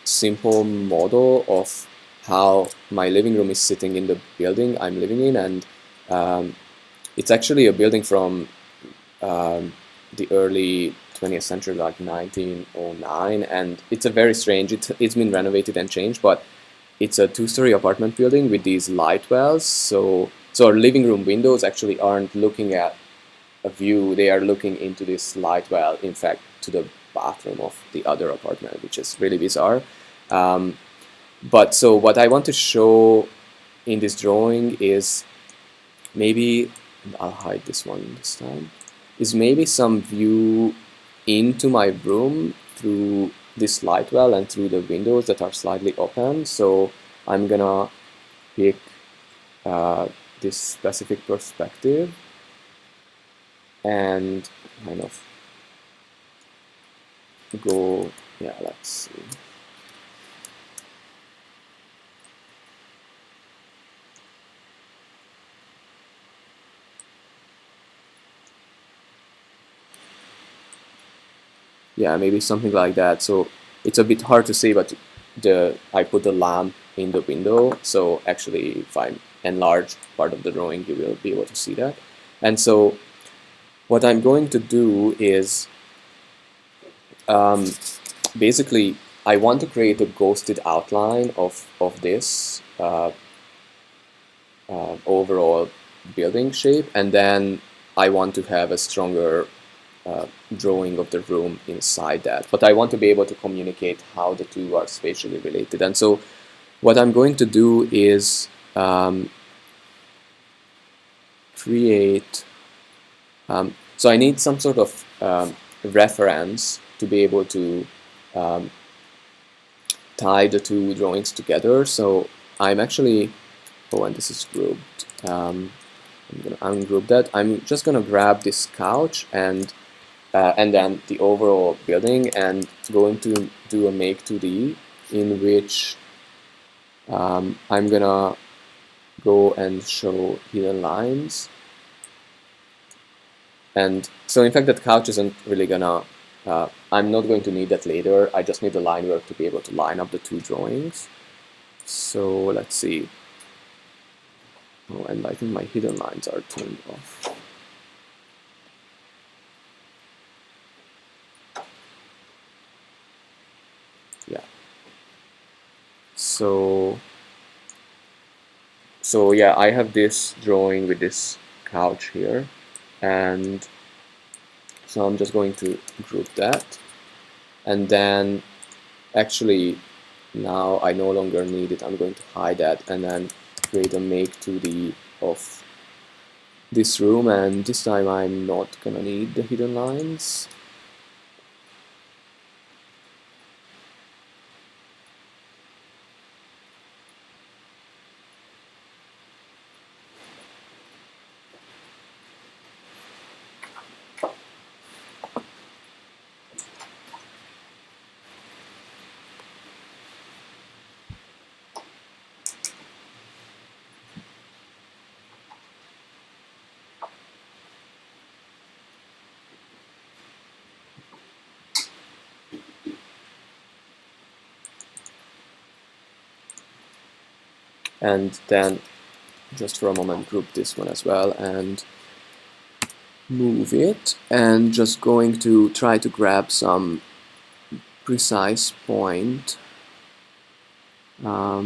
simple model of how my living room is sitting in the building I'm living in, and it's actually a building from the early 20th century, like 1909, and it's a very strange. It's been renovated and changed, but it's a two-story apartment building with these light wells. So our living room windows actually aren't looking at a view; they are looking into this light well. In fact, to the bathroom of the other apartment, which is really bizarre. Um, but so what I want to show in this drawing is maybe, I'll hide this one this time, is maybe some view into my room through this light well and through the windows that are slightly open. So I'm gonna pick this specific perspective and kind of go, yeah, let's see. Yeah, maybe something like that. So it's a bit hard to see, but I put the lamp in the window. So actually, if I enlarge part of the drawing, you will be able to see that. And so what I'm going to do is basically I want to create a ghosted outline of this overall building shape, and then I want to have a stronger drawing of the room inside that. But I want to be able to communicate how the two are spatially related. And so what I'm going to do is create, so I need some sort of reference to be able to tie the two drawings together. So I'm actually, oh, and this is grouped. I'm going to ungroup that. I'm just going to grab this couch and then the overall building and going to do a make 2D in which I'm gonna go and show hidden lines. And so in fact that couch isn't really gonna, I'm not going to need that later. I just need the line work to be able to line up the two drawings. So let's see. Oh, and I think my hidden lines are turned off. Yeah. So yeah, I have this drawing with this couch here, and so I'm just going to group that, and then actually now I no longer need it. I'm going to hide that and then create a make 2D of this room, and this time I'm not gonna need the hidden lines. And then just for a moment group this one as well and move it, and just going to try to grab some precise point. Yeah,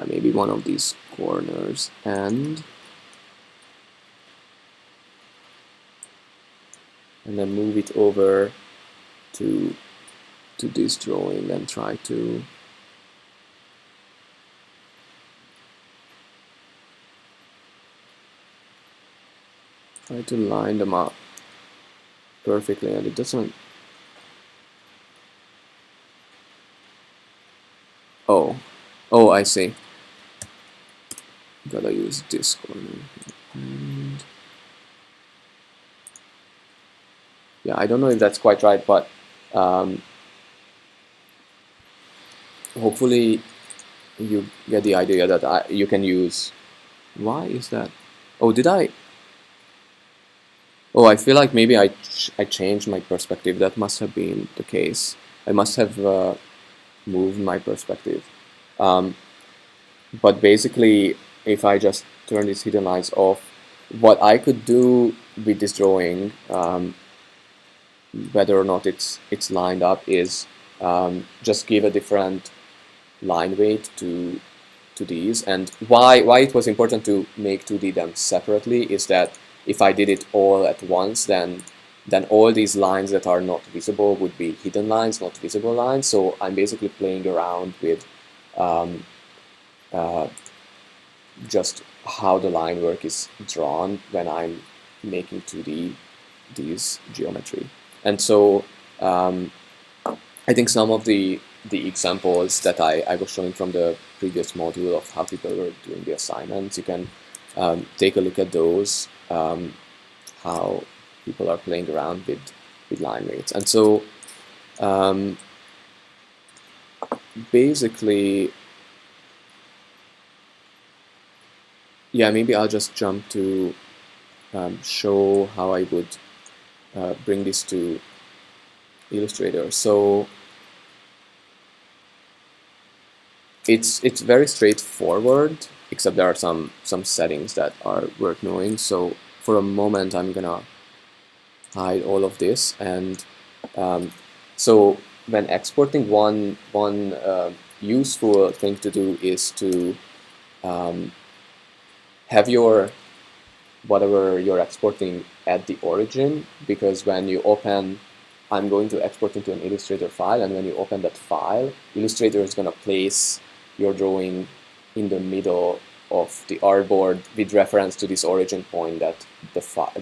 maybe one of these corners, and then move it over to this drawing and try to line them up perfectly, and it doesn't. Oh, I see. Gotta use this corner. And yeah, I don't know if that's quite right, but hopefully you get the idea that you can use. Why is that? Oh, did I? Oh, I feel like maybe I changed my perspective. That must have been the case. I must have moved my perspective. But basically, if I just turn these hidden lines off, what I could do with this drawing, whether or not it's lined up, is just give a different line weight to these. And why it was important to make 2D them separately is that if I did it all at once, then all these lines that are not visible would be hidden lines, not visible lines. So I'm basically playing around with um, uh, just how the line work is drawn when I'm making 2D these geometry. And so I think some of the examples that I was showing from the previous module of how people were doing the assignments, you can take a look at those, how people are playing around with line weights. And so basically, yeah, maybe I'll just jump to show how I would bring this to Illustrator. So it's very straightforward, except there are some settings that are worth knowing. So for a moment, I'm gonna hide all of this, and so when exporting, one useful thing to do is to have your whatever you're exporting at the origin, because when you open, I'm going to export into an Illustrator file, and when you open that file, Illustrator is going to place your drawing in the middle of the artboard with reference to this origin point that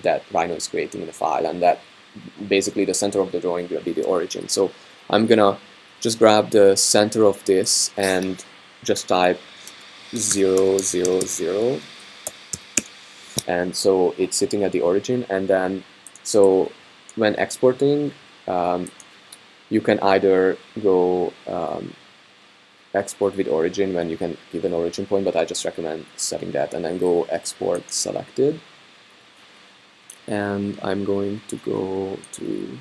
that Rhino is creating in the file, and that basically the center of the drawing will be the origin. So I'm gonna just grab the center of this and just type 0, 0, 0, and so it's sitting at the origin. And then so when exporting, you can either go export with origin when you can give an origin point, but I just recommend setting that, and then go export selected. And I'm going to go to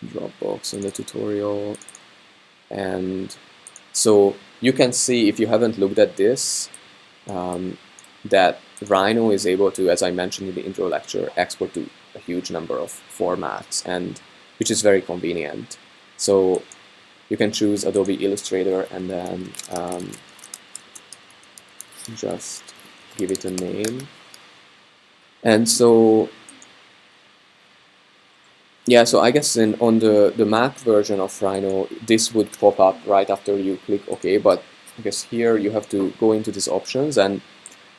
Dropbox in the tutorial, and so you can see, if you haven't looked at this, that Rhino is able to, as I mentioned in the intro lecture, export to a huge number of formats, and which is very convenient. So you can choose Adobe Illustrator and then just give it a name. And so yeah, so I guess on the Mac version of Rhino, this would pop up right after you click OK, but I guess here you have to go into these options, and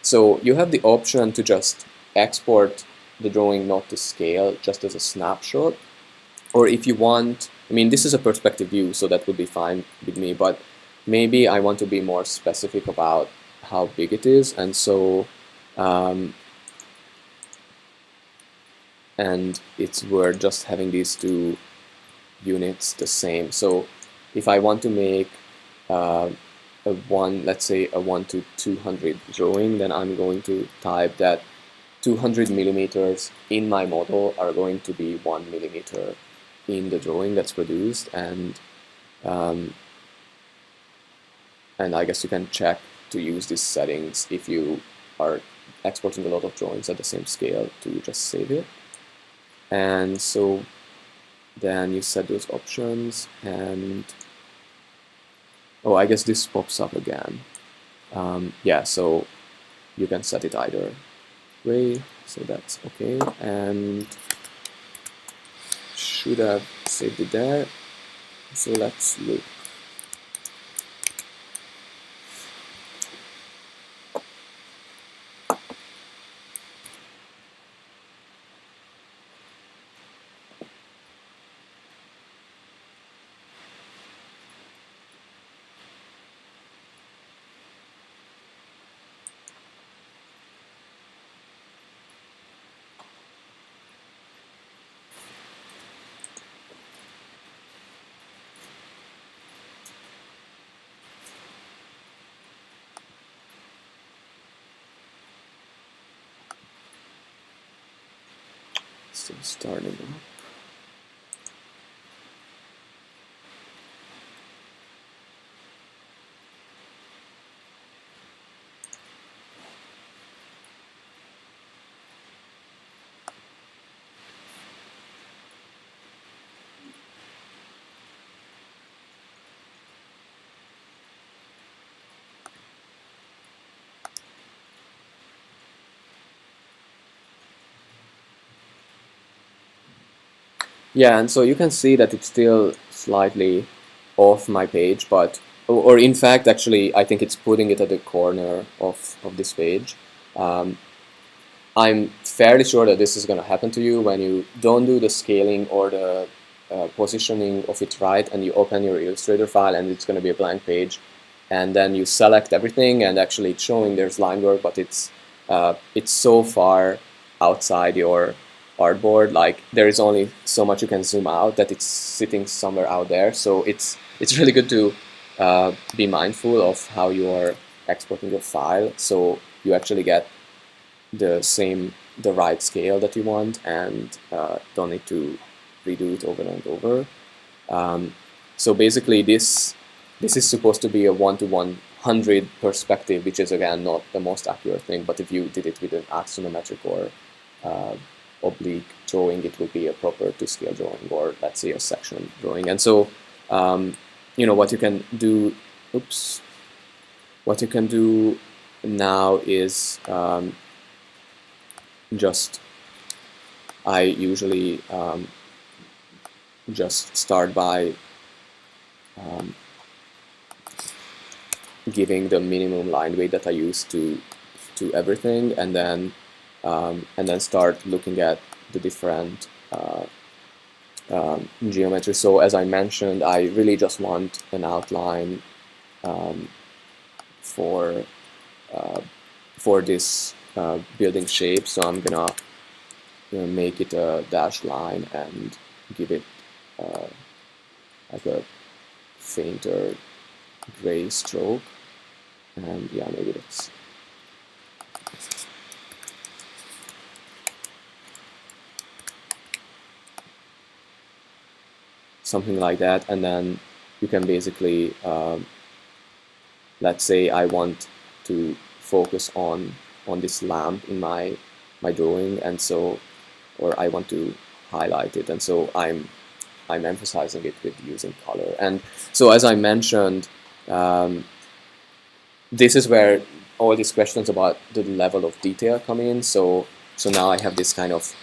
so you have the option to just export the drawing not to scale, just as a snapshot. Or if you want, I mean, this is a perspective view, so that would be fine with me, but maybe I want to be more specific about how big it is, and so and it's worth just having these two units the same. So if I want to make let's say a 1 to 200 drawing, then I'm going to type that 200 millimeters in my model are going to be 1 millimeter in the drawing that's produced, and I guess you can check to use these settings if you are exporting a lot of drawings at the same scale to just save it. And so then you set those options, and oh, I guess this pops up again. Yeah, so you can set it either way, so that's okay, and should have saved it there. So let's look. Still starting up. Yeah, and so you can see that it's still slightly off my page, but or in fact, actually, I think it's putting it at the corner of this page. Um, I'm fairly sure that this is going to happen to you when you don't do the scaling or the positioning of it right, and you open your Illustrator file and it's going to be a blank page, and then you select everything and actually it's showing there's line work, but it's so far outside your artboard, like there is only so much you can zoom out that it's sitting somewhere out there. So it's really good to be mindful of how you are exporting your file, so you actually get the right scale that you want, and don't need to redo it over and over. So basically this is supposed to be a 1:100 perspective, which is again not the most accurate thing, but if you did it with an axonometric or uh, oblique drawing, it would be a proper to scale drawing, or let's say a section drawing. And so what you can do, oops, what you can do now is just I usually just start by giving the minimum line weight that I use to everything, and then start looking at the different geometry. So as I mentioned, I really just want an outline for this building shape. So I'm gonna make it a dashed line and give it like a fainter gray stroke, and yeah, maybe that's something like that. And then you can basically let's say I want to focus on this lamp in my drawing, and so, or I want to highlight it, and so I'm emphasizing it with using color. And so as I mentioned, this is where all these questions about the level of detail come in. So now I have this kind of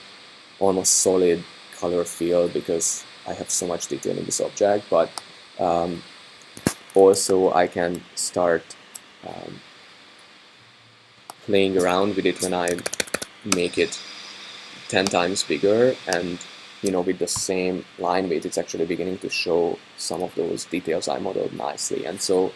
almost solid color field because I have so much detail in this object, but also I can start playing around with it when I make it 10 times bigger, and with the same line weight, it's actually beginning to show some of those details I modeled nicely. And so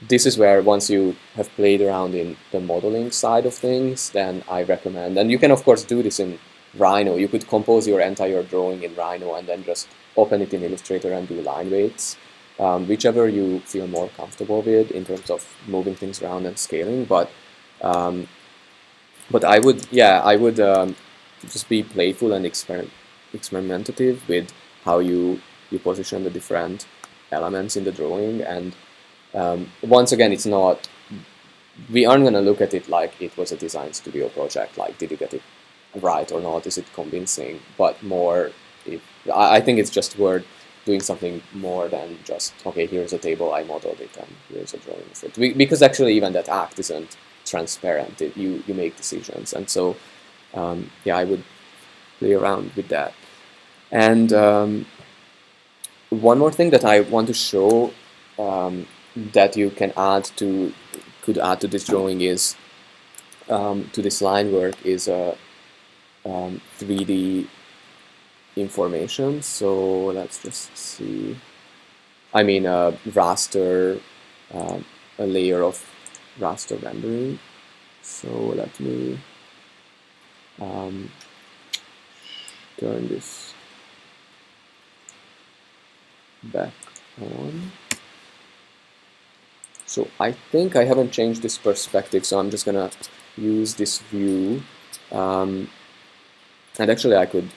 this is where, once you have played around in the modeling side of things, then I recommend, and you can of course do this in Rhino, you could compose your entire drawing in Rhino and then just open it in Illustrator and do line weights, whichever you feel more comfortable with in terms of moving things around and scaling. But I would, just be playful and experimentative with how you position the different elements in the drawing. And once again, it's not, we aren't going to look at it like it was a design studio project, like did you get it right or not, is it convincing, but more, I think it's just worth doing something more than just, okay, here's a table, I modeled it, and here's a drawing of it. Because actually even that act isn't transparent, you make decisions. And so I would play around with that. And one more thing that I want to show that you could add to this drawing is to this line work is 3D information. So let's just see. I mean raster, a layer of raster rendering. So let me turn this back on. So I think I haven't changed this perspective, so I'm just gonna use this view, and actually I could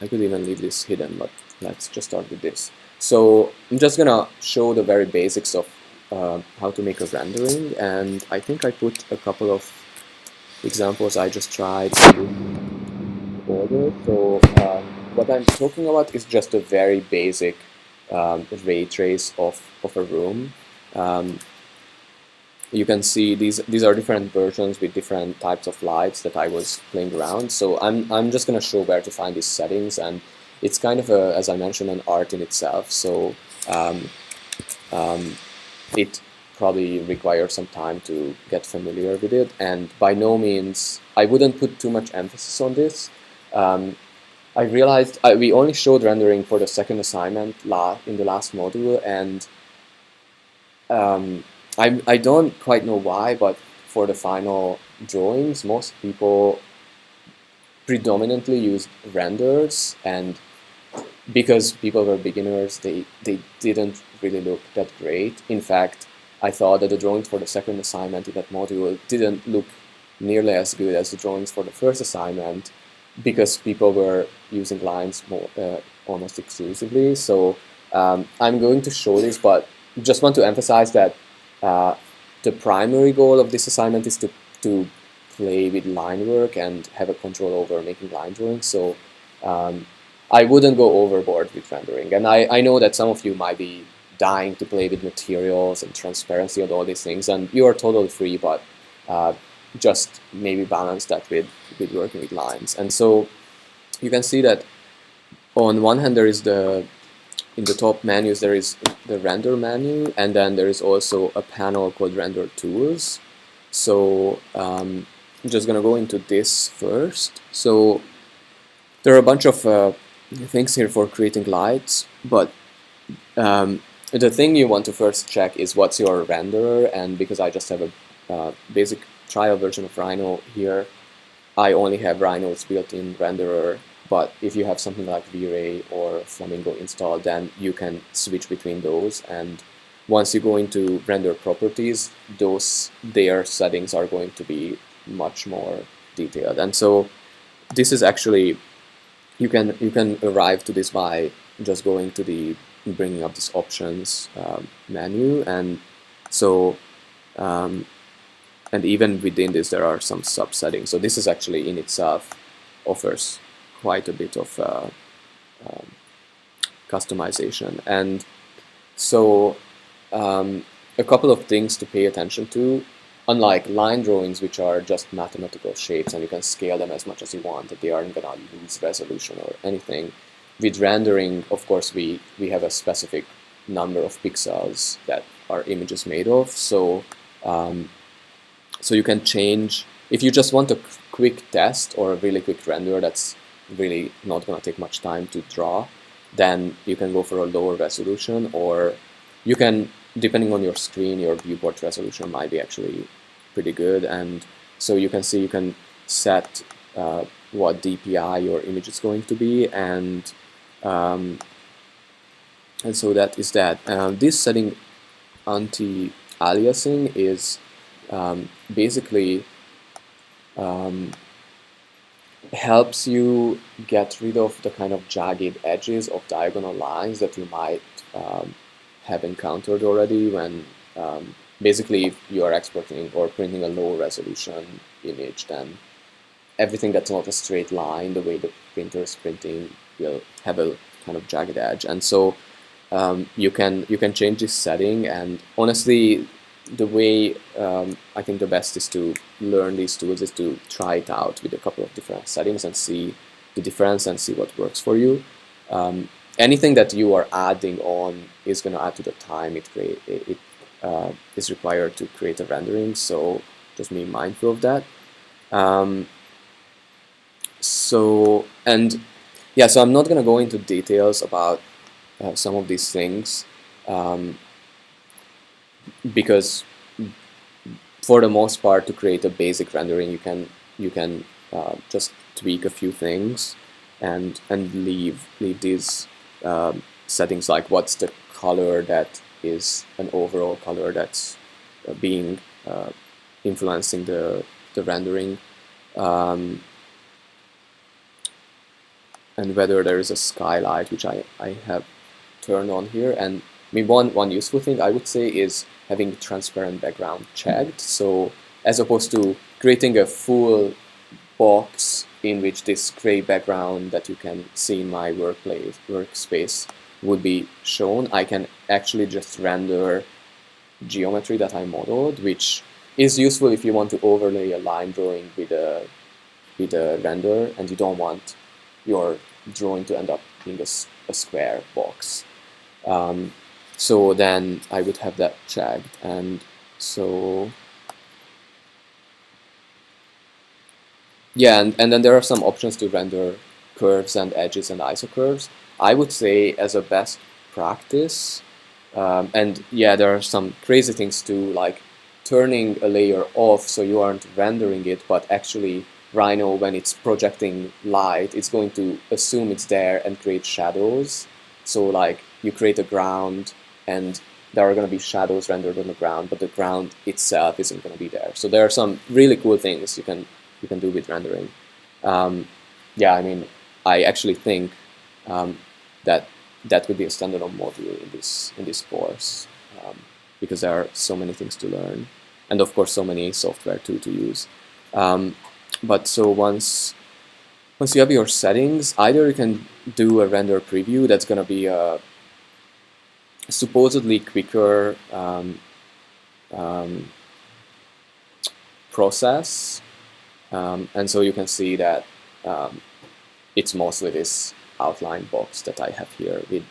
even leave this hidden, but let's just start with this. So I'm just gonna show the very basics of how to make a rendering, and I think I put a couple of examples I just tried in order. So what I'm talking about is just a very basic ray trace of a room. You can see these are different versions with different types of lights that I was playing around. So I'm just gonna show where to find these settings, and it's kind of as I mentioned, an art in itself. So it probably requires some time to get familiar with it, and by no means I wouldn't put too much emphasis on this. I realized we only showed rendering for the second assignment in the last module, and I don't quite know why, but for the final drawings, most people predominantly used renders, and because people were beginners, they didn't really look that great. In fact, I thought that the drawings for the second assignment in that module didn't look nearly as good as the drawings for the first assignment, because people were using lines more, almost exclusively. So I'm going to show this, but just want to emphasize that the primary goal of this assignment is to play with line work and have a control over making line drawings. So I wouldn't go overboard with rendering. And I know that some of you might be dying to play with materials and transparency and all these things, and you are totally free, but just maybe balance that with working with lines. And so you can see that on one hand there is in the top menus there is the render menu, and then there is also a panel called render tools. So I'm just gonna go into this first. So there are a bunch of things here for creating lights, but the thing you want to first check is what's your renderer, and because I just have a basic trial version of Rhino here, I only have Rhino's built-in renderer. But if you have something like V-Ray or Flamingo installed, then you can switch between those, and once you go into render properties, their settings are going to be much more detailed. And so this is actually, you can arrive to this by just going to bringing up this options menu, and so and even within this there are some sub settings. So this is actually in itself offers quite a bit of customization. And so a couple of things to pay attention to. Unlike line drawings, which are just mathematical shapes and you can scale them as much as you want, that they aren't going to lose resolution or anything, with rendering, of course, we have a specific number of pixels that our image is made of. So so you can change, if you just want a quick test or a really quick render that's really not going to take much time to draw, then you can go for a lower resolution, or you can, depending on your screen, your viewport resolution might be actually pretty good. And so you can see, you can set what DPI your image is going to be, and so that is that. This setting, anti-aliasing, is basically helps you get rid of the kind of jagged edges of diagonal lines that you might have encountered already when basically if you are exporting or printing a low resolution image, then everything that's not a straight line, the way the printer is printing, will have a kind of jagged edge. And so you can change this setting, and honestly the way I think the best is to learn these tools is to try it out with a couple of different settings and see the difference and see what works for you. Anything that you are adding on is going to add to the time it is required to create a rendering, so just be mindful of that. So I'm not going to go into details about some of these things, because for the most part, to create a basic rendering, you can just tweak a few things and leave these settings, like what's the color that is an overall color that's being influencing the rendering, and whether there is a skylight, which I have turned on here. And I mean, one useful thing I would say is having transparent background checked. So as opposed to creating a full box in which this gray background that you can see in my workspace would be shown, I can actually just render geometry that I modeled, which is useful if you want to overlay a line drawing with a render and you don't want your drawing to end up being a square box. So then I would have that checked, and so yeah, and then there are some options to render curves and edges and isocurves. I would say as a best practice, and yeah, there are some crazy things too, like turning a layer off so you aren't rendering it, but actually Rhino, when it's projecting light, it's going to assume it's there and create shadows. So like you create a ground and there are going to be shadows rendered on the ground, but the ground itself isn't going to be there. So there are some really cool things you can do with rendering. Yeah, I mean, I actually think that that would be a standalone module in this course, because there are so many things to learn, and of course so many software too to use. But so once you have your settings, either you can do a render preview that's going to be a supposedly quicker process, and so you can see that it's mostly this outline box that I have here with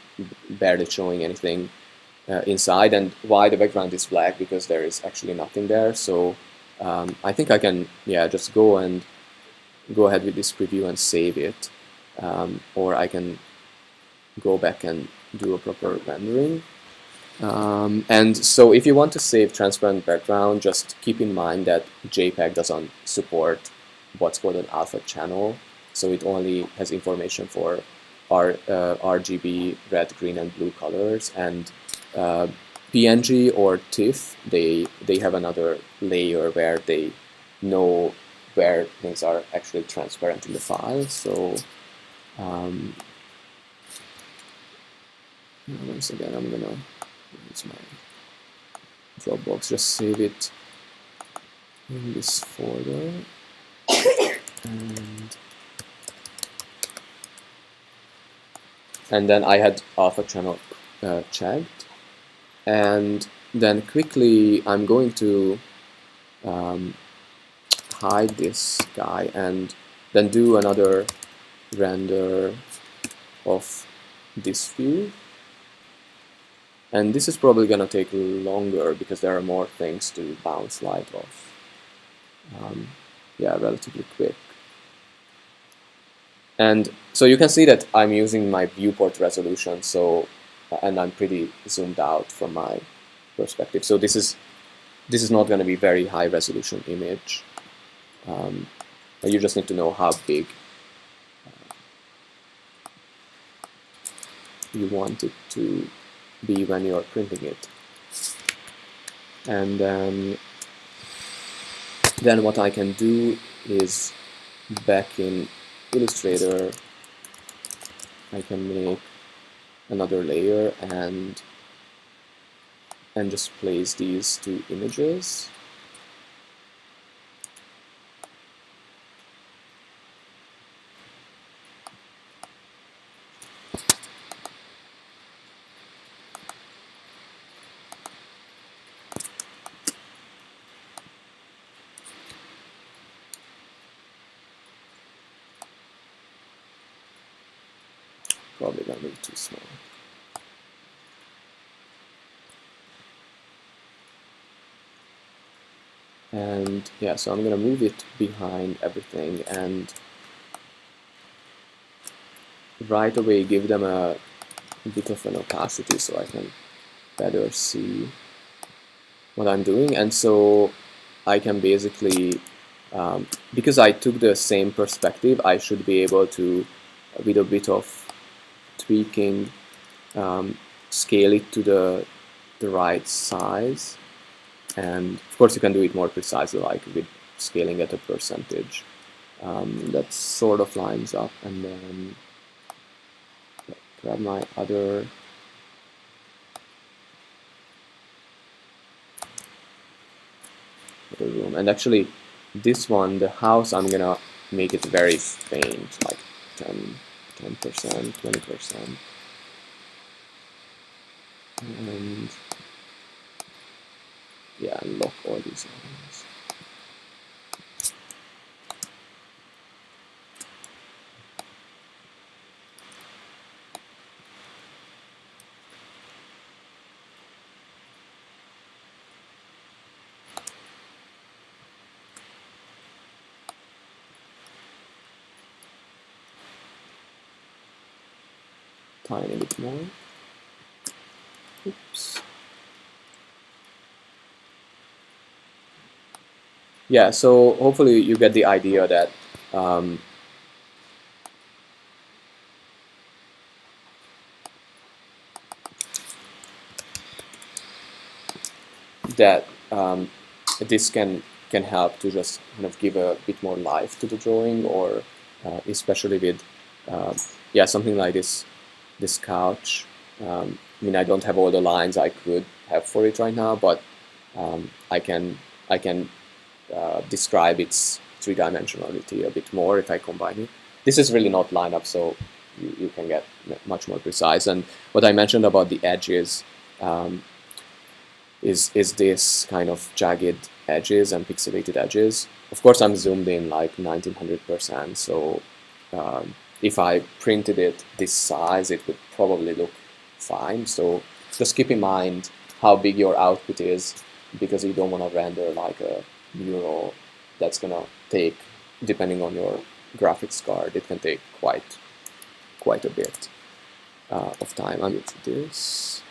barely showing anything inside, and why the background is black, because there is actually nothing there. So I think I can just go ahead with this preview and save it, or I can go back and do a proper rendering. And so if you want to save transparent background, just keep in mind that JPEG doesn't support what's called an alpha channel. So it only has information for RGB, red, green, and blue colors. And PNG or TIFF, they have another layer where they know where things are actually transparent in the file. So once again, I'm gonna use my Dropbox, just save it in this folder, and then I had alpha channel checked, and then quickly I'm going to hide this guy and then do another render of this view. And this is probably going to take longer because there are more things to bounce light off. Yeah, relatively quick. And so you can see that I'm using my viewport resolution, so and I'm pretty zoomed out from my perspective. So this is not going to be very high resolution image. But you just need to know how big you want it to be when you're printing it. And then what I can do is, back in Illustrator, I can make another layer and just place these two images. Probably gonna be too small. And yeah, so I'm gonna move it behind everything and right away give them a bit of an opacity so I can better see what I'm doing. And so I can basically, because I took the same perspective, I should be able to, with a bit of tweaking, scale it to the right size. And of course you can do it more precisely, like with scaling at a percentage. That sort of lines up. And then grab my other room. And actually this one, the house, I'm gonna make it very faint, like 10%, 20%. And yeah, unlock all these lines. tiny bit more. Oops. Yeah, so hopefully you get the idea that that this can help to just kind of give a bit more life to the drawing, or especially with yeah, something like this couch. I mean, I don't have all the lines I could have for it right now, but I can describe its three-dimensionality a bit more if I combine it. This is really not lineup, so you can get much more precise. And what I mentioned about the edges is this kind of jagged edges and pixelated edges. Of course, I'm zoomed in like 1900%, so if I printed it this size, it would probably look fine. So just keep in mind how big your output is, because you don't want to render like a mural that's gonna take, depending on your graphics card, it can take quite a bit of time. I'm going to do this.